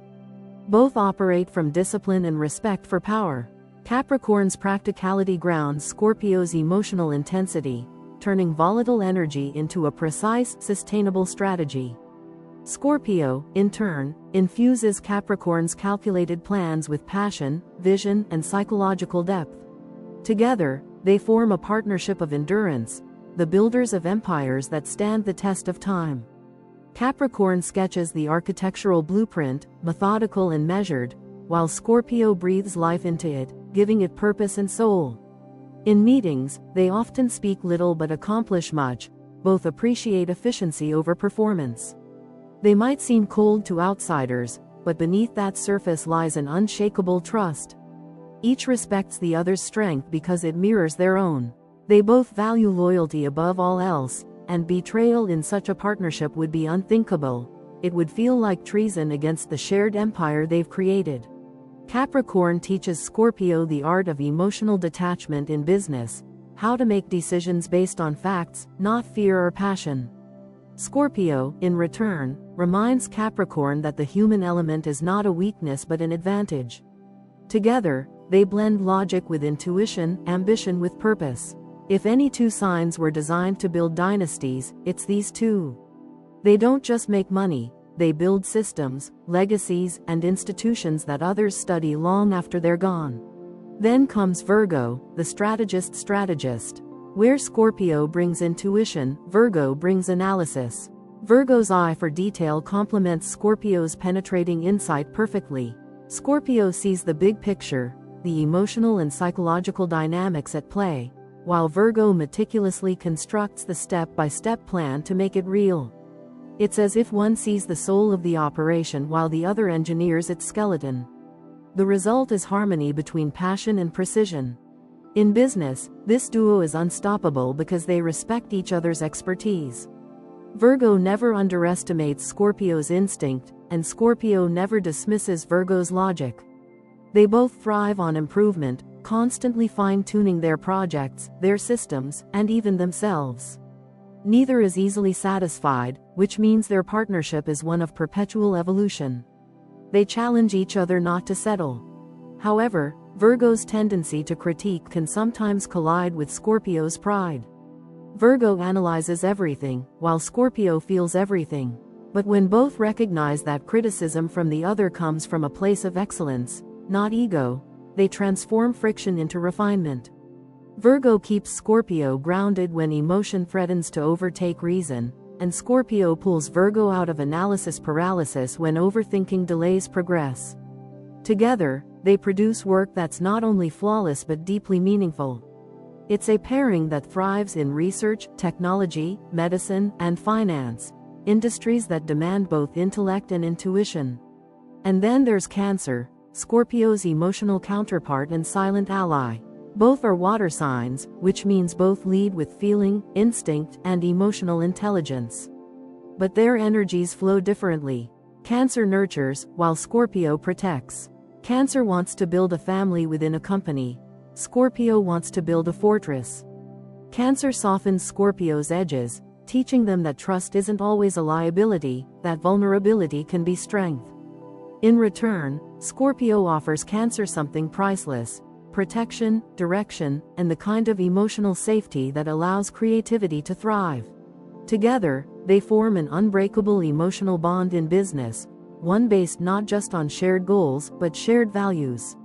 S1: Both operate from discipline and respect for power. Capricorn's practicality grounds Scorpio's emotional intensity, turning volatile energy into a precise, sustainable strategy. Scorpio, in turn, infuses Capricorn's calculated plans with passion, vision, and psychological depth. Together, they form a partnership of endurance, the builders of empires that stand the test of time. Capricorn sketches the architectural blueprint, methodical and measured, while Scorpio breathes life into it, giving it purpose and soul. In meetings, they often speak little but accomplish much, both appreciate efficiency over performance. They might seem cold to outsiders, but beneath that surface lies an unshakable trust. Each respects the other's strength because it mirrors their own. They both value loyalty above all else, and betrayal in such a partnership would be unthinkable. It would feel like treason against the shared empire they've created. Capricorn teaches Scorpio the art of emotional detachment in business, how to make decisions based on facts, not fear or passion. Scorpio, in return, reminds Capricorn that the human element is not a weakness but an advantage. Together, they blend logic with intuition, ambition with purpose. If any two signs were designed to build dynasties, it's these two. They don't just make money, they build systems, legacies, and institutions that others study long after they're gone. Then comes Virgo, the strategist. Where Scorpio brings intuition, Virgo brings analysis. Virgo's eye for detail complements Scorpio's penetrating insight perfectly. Scorpio sees the big picture, the emotional and psychological dynamics at play, while Virgo meticulously constructs the step-by-step plan to make it real. It's as if one sees the soul of the operation while the other engineers its skeleton. The result is harmony between passion and precision. In business, this duo is unstoppable because they respect each other's expertise. Virgo never underestimates Scorpio's instinct, and Scorpio never dismisses Virgo's logic. They both thrive on improvement, constantly fine-tuning their projects, their systems, and even themselves. Neither is easily satisfied, which means their partnership is one of perpetual evolution. They challenge each other not to settle. However, Virgo's tendency to critique can sometimes collide with Scorpio's pride. Virgo analyzes everything, while Scorpio feels everything. But when both recognize that criticism from the other comes from a place of excellence, not ego, they transform friction into refinement. Virgo keeps Scorpio grounded when emotion threatens to overtake reason, and Scorpio pulls Virgo out of analysis paralysis when overthinking delays progress. Together, they produce work that's not only flawless but deeply meaningful. It's a pairing that thrives in research, technology, medicine, and finance, industries that demand both intellect and intuition. And then there's Cancer, Scorpio's emotional counterpart and silent ally. Both are water signs, which means both lead with feeling, instinct, and emotional intelligence. But their energies flow differently. Cancer nurtures, while Scorpio protects. Cancer wants to build a family within a company. Scorpio wants to build a fortress. Cancer softens Scorpio's edges, teaching them that trust isn't always a liability, that vulnerability can be strength. In return, Scorpio offers Cancer something priceless: protection, direction, and the kind of emotional safety that allows creativity to thrive. Together, they form an unbreakable emotional bond in business, one based not just on shared goals but shared values.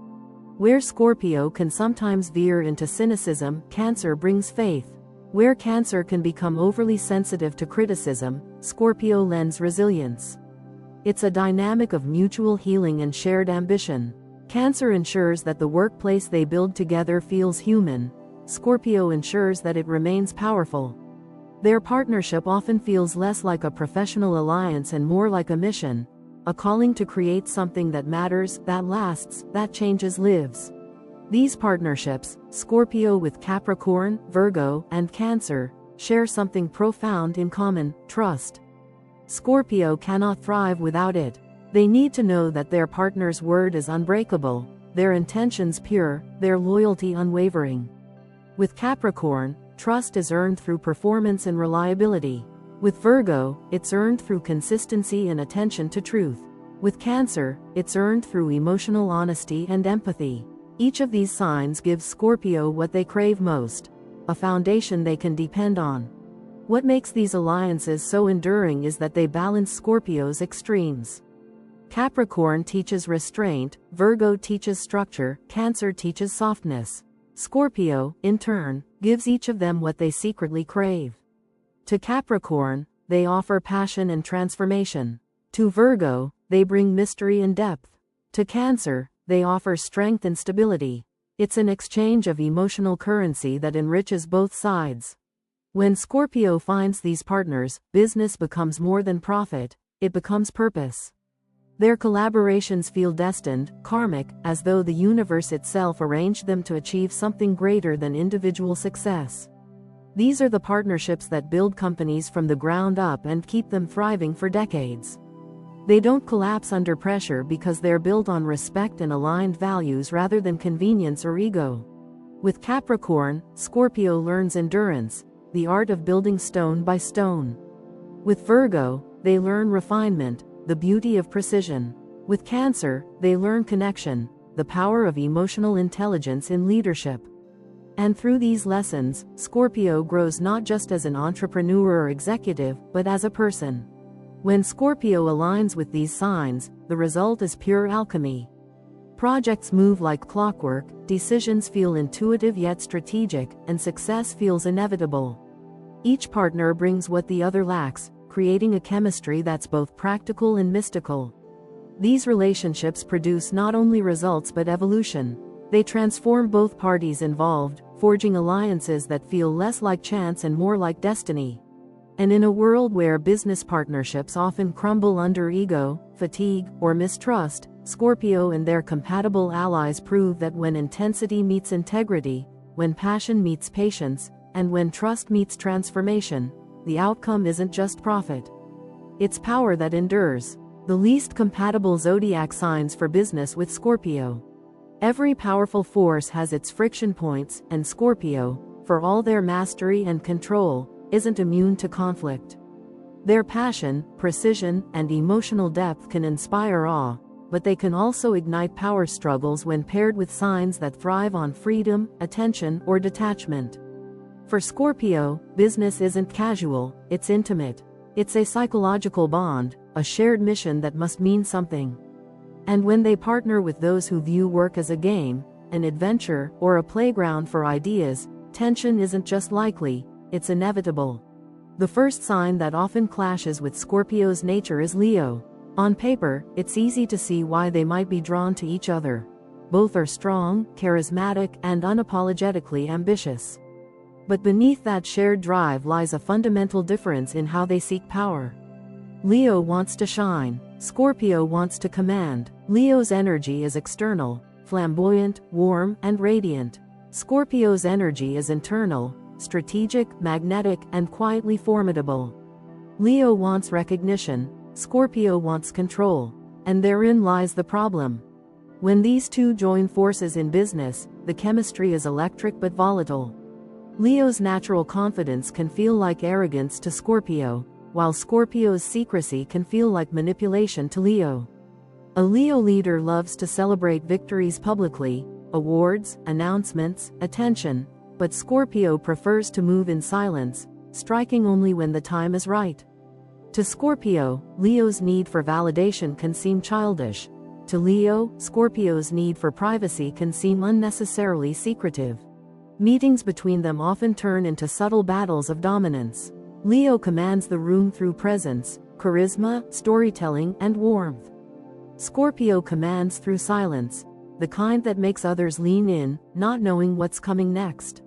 S1: Where Scorpio can sometimes veer into cynicism, Cancer brings faith. Where Cancer can become overly sensitive to criticism, Scorpio lends resilience. It's a dynamic of mutual healing and shared ambition. Cancer ensures that the workplace they build together feels human. Scorpio ensures that it remains powerful. Their partnership often feels less like a professional alliance and more like a mission, a calling to create something that matters, that lasts, that changes lives. These partnerships, Scorpio with Capricorn, Virgo, and Cancer, share something profound in common: trust. Scorpio cannot thrive without it. They need to know that their partner's word is unbreakable, their intentions pure, their loyalty unwavering. With Capricorn, trust is earned through performance and reliability. With Virgo, it's earned through consistency and attention to truth. With Cancer, it's earned through emotional honesty and empathy. Each of these signs gives Scorpio what they crave most: a foundation they can depend on. What makes these alliances so enduring is that they balance Scorpio's extremes. Capricorn teaches restraint, Virgo teaches structure, Cancer teaches softness. Scorpio, in turn, gives each of them what they secretly crave. To Capricorn, they offer passion and transformation. To Virgo, they bring mystery and depth. To Cancer, they offer strength and stability. It's an exchange of emotional currency that enriches both sides. When Scorpio finds these partners, business becomes more than profit, it becomes purpose. Their collaborations feel destined, karmic, as though the universe itself arranged them to achieve something greater than individual success. These are the partnerships that build companies from the ground up and keep them thriving for decades. They don't collapse under pressure because they're built on respect and aligned values rather than convenience or ego. With Capricorn, Scorpio learns endurance, the art of building stone by stone. With Virgo, they learn refinement, the beauty of precision. With Cancer, they learn connection, the power of emotional intelligence in leadership. And through these lessons, Scorpio grows not just as an entrepreneur or executive, but as a person. When Scorpio aligns with these signs, the result is pure alchemy. Projects move like clockwork, decisions feel intuitive yet strategic, and success feels inevitable. Each partner brings what the other lacks, creating a chemistry that's both practical and mystical. These relationships produce not only results but evolution. They transform both parties involved, forging alliances that feel less like chance and more like destiny. And in a world where business partnerships often crumble under ego, fatigue, or mistrust, Scorpio and their compatible allies prove that when intensity meets integrity, when passion meets patience, and when trust meets transformation, the outcome isn't just profit. It's power that endures. The least compatible zodiac signs for business with Scorpio. Every powerful force has its friction points, and Scorpio, for all their mastery and control, isn't immune to conflict. Their passion, precision, and emotional depth can inspire awe, but they can also ignite power struggles when paired with signs that thrive on freedom, attention, or detachment. For Scorpio, business isn't casual, it's intimate. It's a psychological bond, a shared mission that must mean something. And when they partner with those who view work as a game, an adventure, or a playground for ideas, tension isn't just likely, it's inevitable. The first sign that often clashes with Scorpio's nature is Leo. On paper, it's easy to see why they might be drawn to each other. Both are strong, charismatic, and unapologetically ambitious. But beneath that shared drive lies a fundamental difference in how they seek power. Leo wants to shine. Scorpio wants to command. Leo's energy is external, flamboyant, warm, and radiant. Scorpio's energy is internal, strategic, magnetic, and quietly formidable. Leo wants recognition, Scorpio wants control. And therein lies the problem. When these two join forces in business, the chemistry is electric but volatile. Leo's natural confidence can feel like arrogance to Scorpio, while Scorpio's secrecy can feel like manipulation to Leo. A Leo leader loves to celebrate victories publicly, awards, announcements, attention, but Scorpio prefers to move in silence, striking only when the time is right. To Scorpio, Leo's need for validation can seem childish. To Leo, Scorpio's need for privacy can seem unnecessarily secretive. Meetings between them often turn into subtle battles of dominance. Leo commands the room through presence, charisma, storytelling, and warmth. Scorpio commands through silence, the kind that makes others lean in, not knowing what's coming next.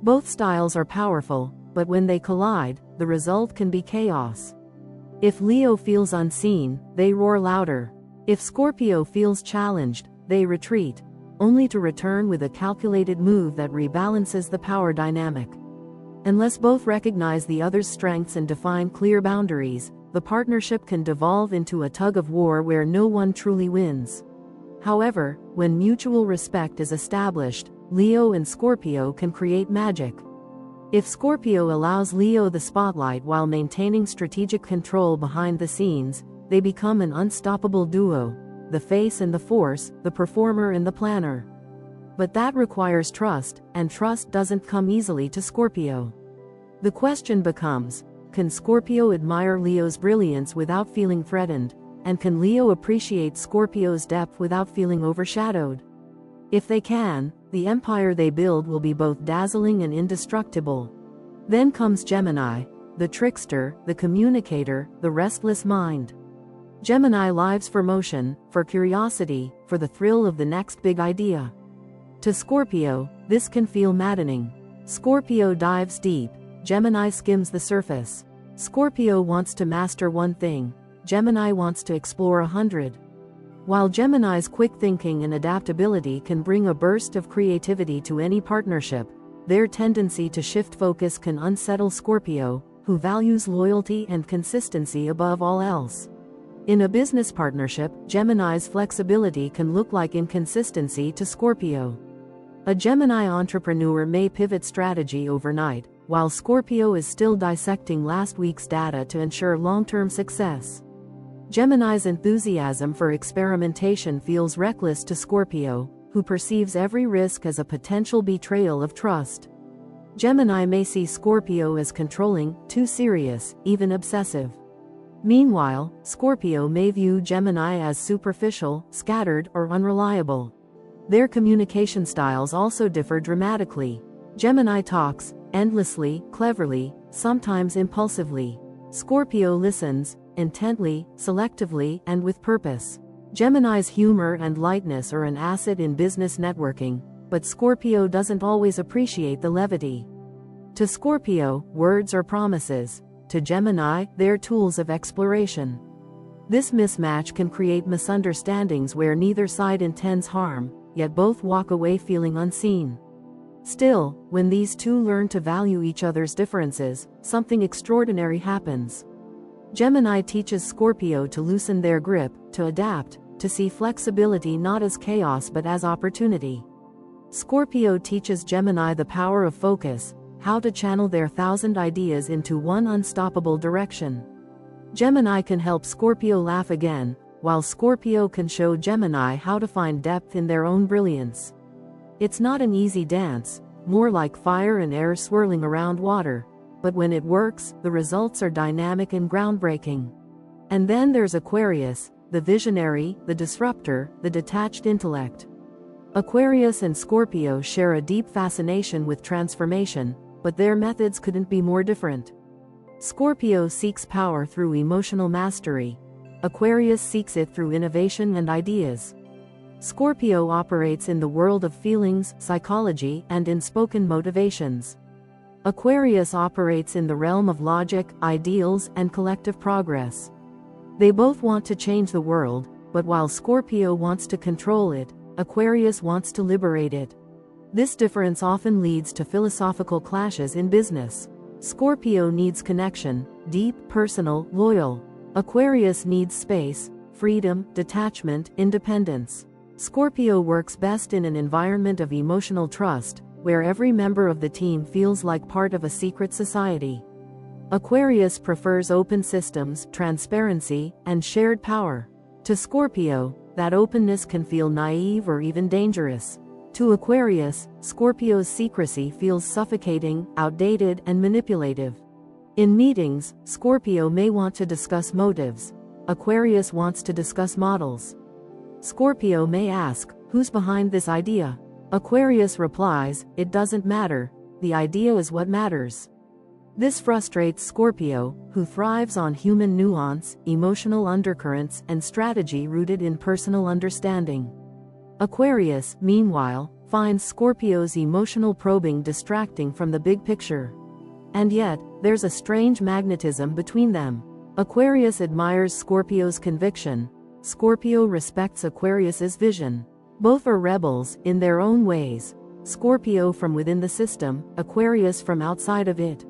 S1: Both styles are powerful, but when they collide, the result can be chaos. If Leo feels unseen, they roar louder. If Scorpio feels challenged, they retreat, only to return with a calculated move that rebalances the power dynamic. Unless both recognize the other's strengths and define clear boundaries, the partnership can devolve into a tug-of-war where no one truly wins. However, when mutual respect is established, Leo and Scorpio can create magic. If Scorpio allows Leo the spotlight while maintaining strategic control behind the scenes, they become an unstoppable duo, the face and the force, the performer and the planner. But that requires trust, and trust doesn't come easily to Scorpio. The question becomes, can Scorpio admire Leo's brilliance without feeling threatened, and can Leo appreciate Scorpio's depth without feeling overshadowed? If they can, the empire they build will be both dazzling and indestructible. Then comes Gemini, the trickster, the communicator, the restless mind. Gemini lives for motion, for curiosity, for the thrill of the next big idea. To Scorpio, this can feel maddening. Scorpio dives deep, Gemini skims the surface. Scorpio wants to master one thing, Gemini wants to explore 100. While Gemini's quick thinking and adaptability can bring a burst of creativity to any partnership, their tendency to shift focus can unsettle Scorpio, who values loyalty and consistency above all else. In a business partnership, Gemini's flexibility can look like inconsistency to Scorpio. A Gemini entrepreneur may pivot strategy overnight, while Scorpio is still dissecting last week's data to ensure long-term success. Gemini's enthusiasm for experimentation feels reckless to Scorpio, who perceives every risk as a potential betrayal of trust. Gemini may see Scorpio as controlling, too serious, even obsessive. Meanwhile, Scorpio may view Gemini as superficial, scattered, or unreliable. Their communication styles also differ dramatically. Gemini talks endlessly, cleverly, sometimes impulsively. Scorpio listens intently, selectively, and with purpose. Gemini's humor and lightness are an asset in business networking, but Scorpio doesn't always appreciate the levity. To Scorpio, words are promises. To Gemini, they're tools of exploration. This mismatch can create misunderstandings where neither side intends harm, yet both walk away feeling unseen. Still, when these two learn to value each other's differences, something extraordinary happens. Gemini teaches Scorpio to loosen their grip, to adapt, to see flexibility not as chaos but as opportunity. Scorpio teaches Gemini the power of focus, how to channel their 1,000 ideas into one unstoppable direction. Gemini can help Scorpio laugh again, while Scorpio can show Gemini how to find depth in their own brilliance. It's not an easy dance, more like fire and air swirling around water, but when it works, the results are dynamic and groundbreaking. And then there's Aquarius, the visionary, the disruptor, the detached intellect. Aquarius and Scorpio share a deep fascination with transformation, but their methods couldn't be more different. Scorpio seeks power through emotional mastery. Aquarius seeks it through innovation and ideas. Scorpio operates in the world of feelings, psychology, and unspoken motivations. Aquarius operates in the realm of logic, ideals, and collective progress. They both want to change the world, but while Scorpio wants to control it, Aquarius wants to liberate it. This difference often leads to philosophical clashes in business. Scorpio needs connection, deep, personal, loyal. Aquarius needs space, freedom, detachment, independence. Scorpio works best in an environment of emotional trust, where every member of the team feels like part of a secret society. Aquarius prefers open systems, transparency, and shared power. To Scorpio, that openness can feel naive or even dangerous. To Aquarius, Scorpio's secrecy feels suffocating, outdated, and manipulative. In meetings, Scorpio may want to discuss motives. Aquarius wants to discuss models. Scorpio may ask, "Who's behind this idea?" Aquarius replies, "It doesn't matter, the idea is what matters." This frustrates Scorpio, who thrives on human nuance, emotional undercurrents, and strategy rooted in personal understanding. Aquarius, meanwhile, finds Scorpio's emotional probing distracting from the big picture. And yet, there's a strange magnetism between them. Aquarius admires Scorpio's conviction. Scorpio respects Aquarius's vision. Both are rebels, in their own ways. Scorpio from within the system, Aquarius from outside of it.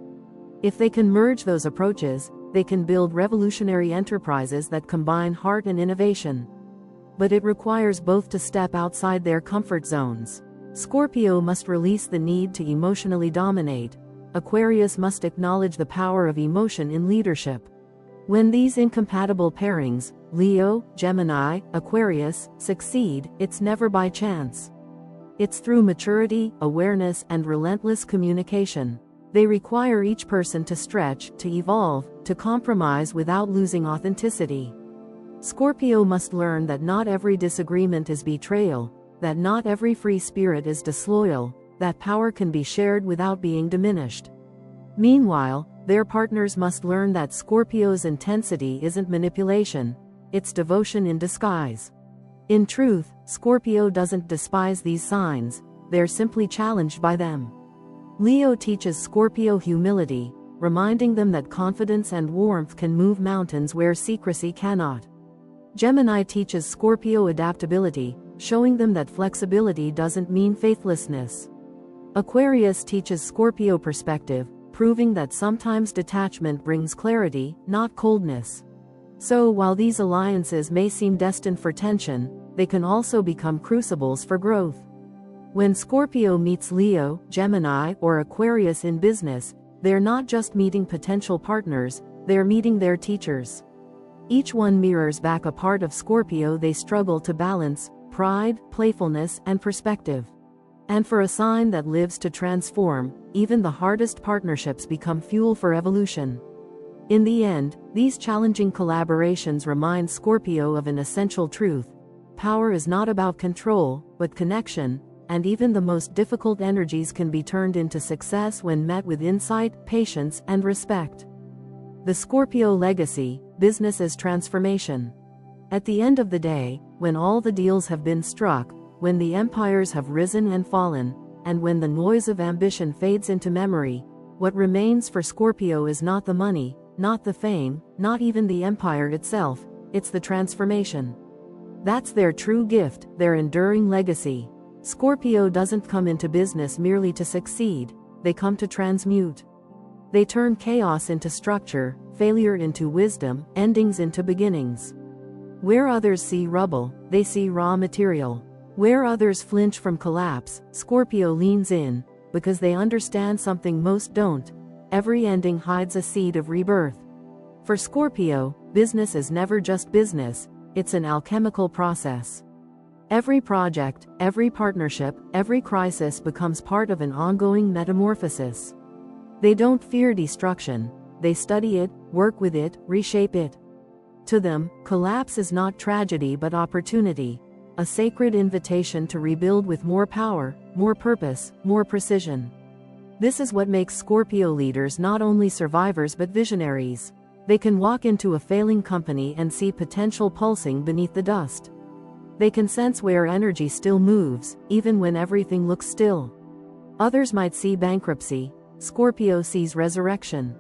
S1: If they can merge those approaches, they can build revolutionary enterprises that combine heart and innovation. But it requires both to step outside their comfort zones. Scorpio must release the need to emotionally dominate. Aquarius must acknowledge the power of emotion in leadership. When these incompatible pairings, Leo, Gemini, Aquarius, succeed, it's never by chance. It's through maturity, awareness, and relentless communication. They require each person to stretch, to evolve, to compromise without losing authenticity. Scorpio must learn that not every disagreement is betrayal, that not every free spirit is disloyal, that power can be shared without being diminished. Meanwhile, their partners must learn that Scorpio's intensity isn't manipulation, it's devotion in disguise. In truth, Scorpio doesn't despise these signs, they're simply challenged by them. Leo teaches Scorpio humility, reminding them that confidence and warmth can move mountains where secrecy cannot. Gemini teaches Scorpio adaptability, showing them that flexibility doesn't mean faithlessness. Aquarius teaches Scorpio perspective, proving that sometimes detachment brings clarity, not coldness. So while these alliances may seem destined for tension, they can also become crucibles for growth. When Scorpio meets Leo, Gemini, or Aquarius in business, they're not just meeting potential partners, they're meeting their teachers. Each one mirrors back a part of Scorpio they struggle to balance: pride, playfulness, and perspective. And for a sign that lives to transform, even the hardest partnerships become fuel for evolution. In the end, these challenging collaborations remind Scorpio of an essential truth: power is not about control, but connection, and even the most difficult energies can be turned into success when met with insight, patience, and respect. The Scorpio legacy: business as transformation. At the end of the day, when all the deals have been struck, when the empires have risen and fallen, and when the noise of ambition fades into memory, what remains for Scorpio is not the money, not the fame, not even the empire itself, it's the transformation. That's their true gift, their enduring legacy. Scorpio doesn't come into business merely to succeed, they come to transmute. They turn chaos into structure, failure into wisdom, endings into beginnings. Where others see rubble, they see raw material. Where others flinch from collapse, Scorpio leans in, because they understand something most don't: every ending hides a seed of rebirth. For Scorpio, business is never just business, it's an alchemical process. Every project, every partnership, every crisis becomes part of an ongoing metamorphosis. They don't fear destruction, they study it, work with it, reshape it. To them, collapse is not tragedy but opportunity, a sacred invitation to rebuild with more power, more purpose, more precision. This is what makes Scorpio leaders not only survivors but visionaries. They can walk into a failing company and see potential pulsing beneath the dust. They can sense where energy still moves, even when everything looks still. Others might see bankruptcy, Scorpio sees resurrection.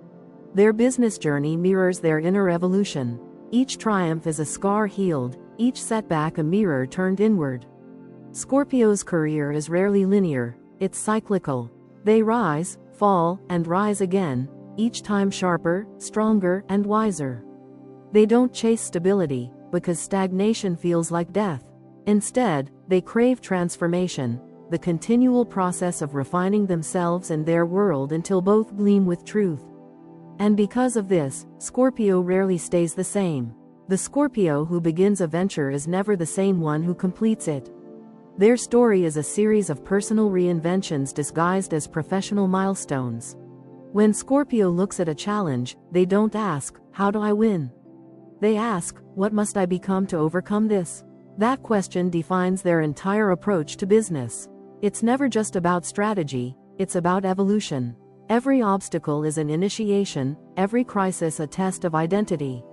S1: Their business journey mirrors their inner evolution. Each triumph is a scar healed, each setback a mirror turned inward. Scorpio's career is rarely linear, it's cyclical. They rise, fall, and rise again, each time sharper, stronger, and wiser. They don't chase stability, because stagnation feels like death. Instead, they crave transformation, the continual process of refining themselves and their world until both gleam with truth. And because of this, Scorpio rarely stays the same. The Scorpio who begins a venture is never the same one who completes it. Their story is a series of personal reinventions disguised as professional milestones. When Scorpio looks at a challenge, they don't ask, "How do I win?" They ask, "What must I become to overcome this?" That question defines their entire approach to business. It's never just about strategy, it's about evolution. Every obstacle is an initiation, every crisis a test of identity.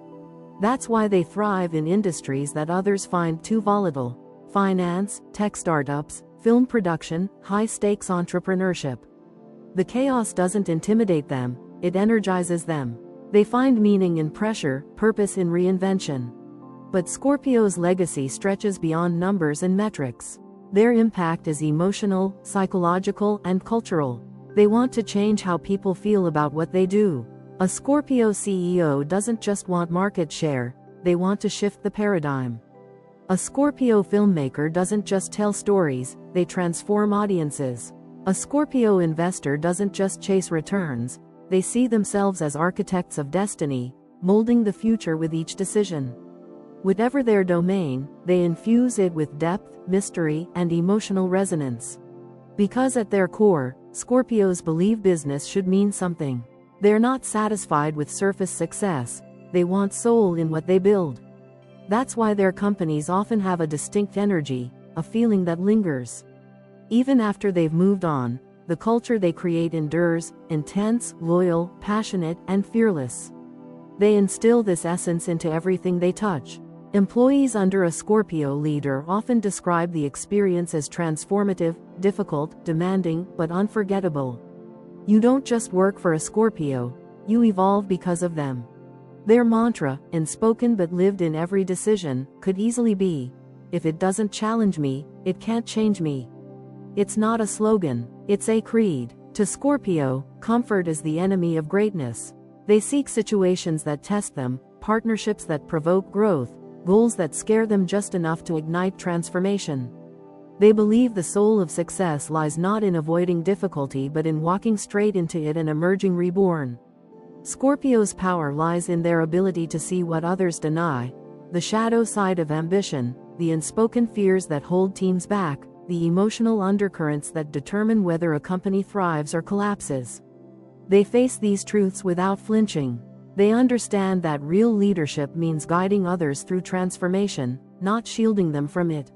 S1: That's why they thrive in industries that others find too volatile: finance, tech startups, film production, high-stakes entrepreneurship. The chaos doesn't intimidate them, it energizes them. They find meaning in pressure, purpose in reinvention. But Scorpio's legacy stretches beyond numbers and metrics. Their impact is emotional, psychological, and cultural. They want to change how people feel about what they do. A Scorpio CEO doesn't just want market share, they want to shift the paradigm. A Scorpio filmmaker doesn't just tell stories, they transform audiences. A Scorpio investor doesn't just chase returns, they see themselves as architects of destiny, molding the future with each decision. Whatever their domain, they infuse it with depth, mystery, and emotional resonance. Because at their core, Scorpios believe business should mean something. They're not satisfied with surface success, they want soul in what they build. That's why their companies often have a distinct energy, a feeling that lingers. Even after they've moved on, the culture they create endures, intense, loyal, passionate, and fearless. They instill this essence into everything they touch. Employees under a Scorpio leader often describe the experience as transformative, difficult, demanding, but unforgettable. You don't just work for a Scorpio, you evolve because of them. Their mantra, unspoken but lived in every decision, could easily be, "If it doesn't challenge me, it can't change me." It's not a slogan, it's a creed. To Scorpio, comfort is the enemy of greatness. They seek situations that test them, partnerships that provoke growth, goals that scare them just enough to ignite transformation. They believe the soul of success lies not in avoiding difficulty but in walking straight into it and emerging reborn. Scorpio's power lies in their ability to see what others deny, the shadow side of ambition, the unspoken fears that hold teams back, the emotional undercurrents that determine whether a company thrives or collapses. They face these truths without flinching. They understand that real leadership means guiding others through transformation, not shielding them from it.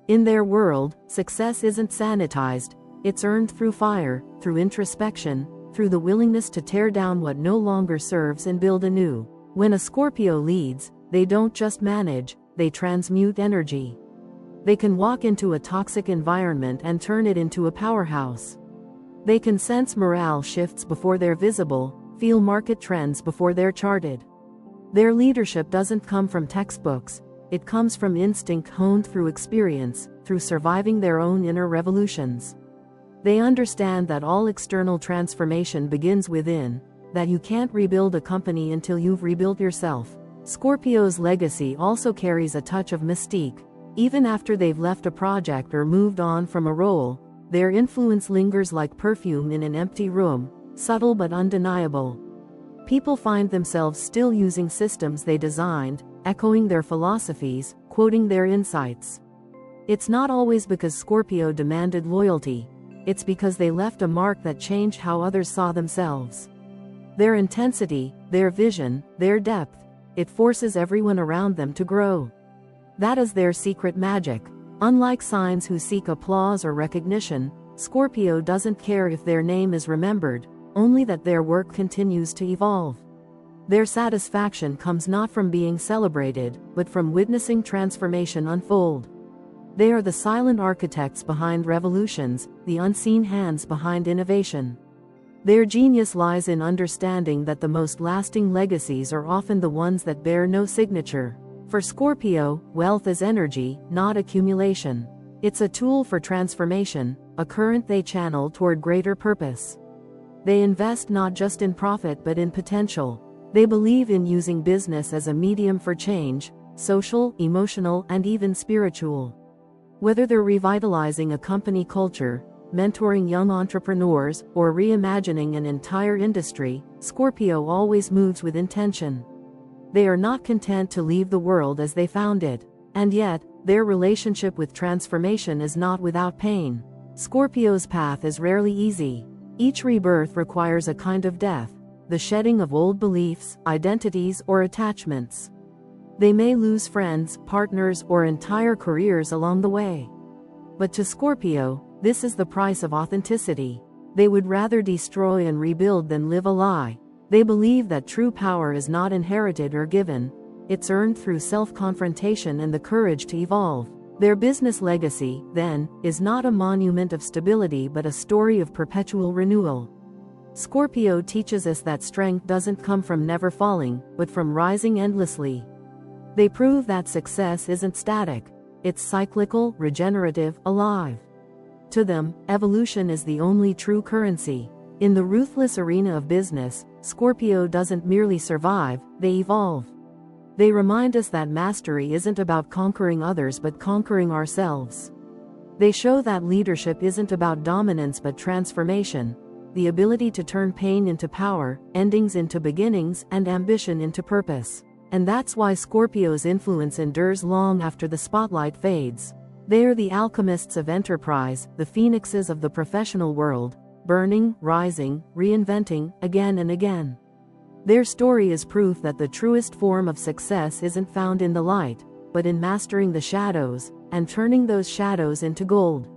S1: In their world, success isn't sanitized, it's earned through fire, through introspection, through the willingness to tear down what no longer serves and build anew. When a Scorpio leads, they don't just manage, they transmute energy. They can walk into a toxic environment and turn it into a powerhouse. They can sense morale shifts before they're visible, feel market trends before they're charted. Their leadership doesn't come from textbooks, it comes from instinct honed through experience, through surviving their own inner revolutions. They understand that all external transformation begins within, that you can't rebuild a company until you've rebuilt yourself. Scorpio's legacy also carries a touch of mystique. Even after they've left a project or moved on from a role, their influence lingers like perfume in an empty room, subtle but undeniable. People find themselves still using systems they designed, echoing their philosophies, quoting their insights. It's not always because Scorpio demanded loyalty, it's because they left a mark that changed how others saw themselves. Their intensity, their vision, their depth, it forces everyone around them to grow. That is their secret magic. Unlike signs who seek applause or recognition, Scorpio doesn't care if their name is remembered, only that their work continues to evolve. Their satisfaction comes not from being celebrated, but from witnessing transformation unfold. They are the silent architects behind revolutions, the unseen hands behind innovation. Their genius lies in understanding that the most lasting legacies are often the ones that bear no signature. For Scorpio, wealth is energy, not accumulation. It's a tool for transformation, a current they channel toward greater purpose. They invest not just in profit but in potential. They believe in using business as a medium for change, social, emotional, and even spiritual. Whether they're revitalizing a company culture, mentoring young entrepreneurs, or reimagining an entire industry, Scorpio always moves with intention. They are not content to leave the world as they found it, and yet, their relationship with transformation is not without pain. Scorpio's path is rarely easy. Each rebirth requires a kind of death, the shedding of old beliefs, identities, or attachments. They may lose friends, partners, or entire careers along the way. But to Scorpio, this is the price of authenticity. They would rather destroy and rebuild than live a lie. They believe that true power is not inherited or given, it's earned through self-confrontation and the courage to evolve. Their business legacy, then, is not a monument of stability but a story of perpetual renewal. Scorpio teaches us that strength doesn't come from never falling, but from rising endlessly. They prove that success isn't static, it's cyclical, regenerative, alive. To them, evolution is the only true currency. In the ruthless arena of business, Scorpio doesn't merely survive, they evolve. They remind us that mastery isn't about conquering others but conquering ourselves. They show that leadership isn't about dominance but transformation, the ability to turn pain into power, endings into beginnings, and ambition into purpose. And that's why Scorpio's influence endures long after the spotlight fades. They are the alchemists of enterprise, the phoenixes of the professional world, burning, rising, reinventing, again and again. Their story is proof that the truest form of success isn't found in the light, but in mastering the shadows, and turning those shadows into gold.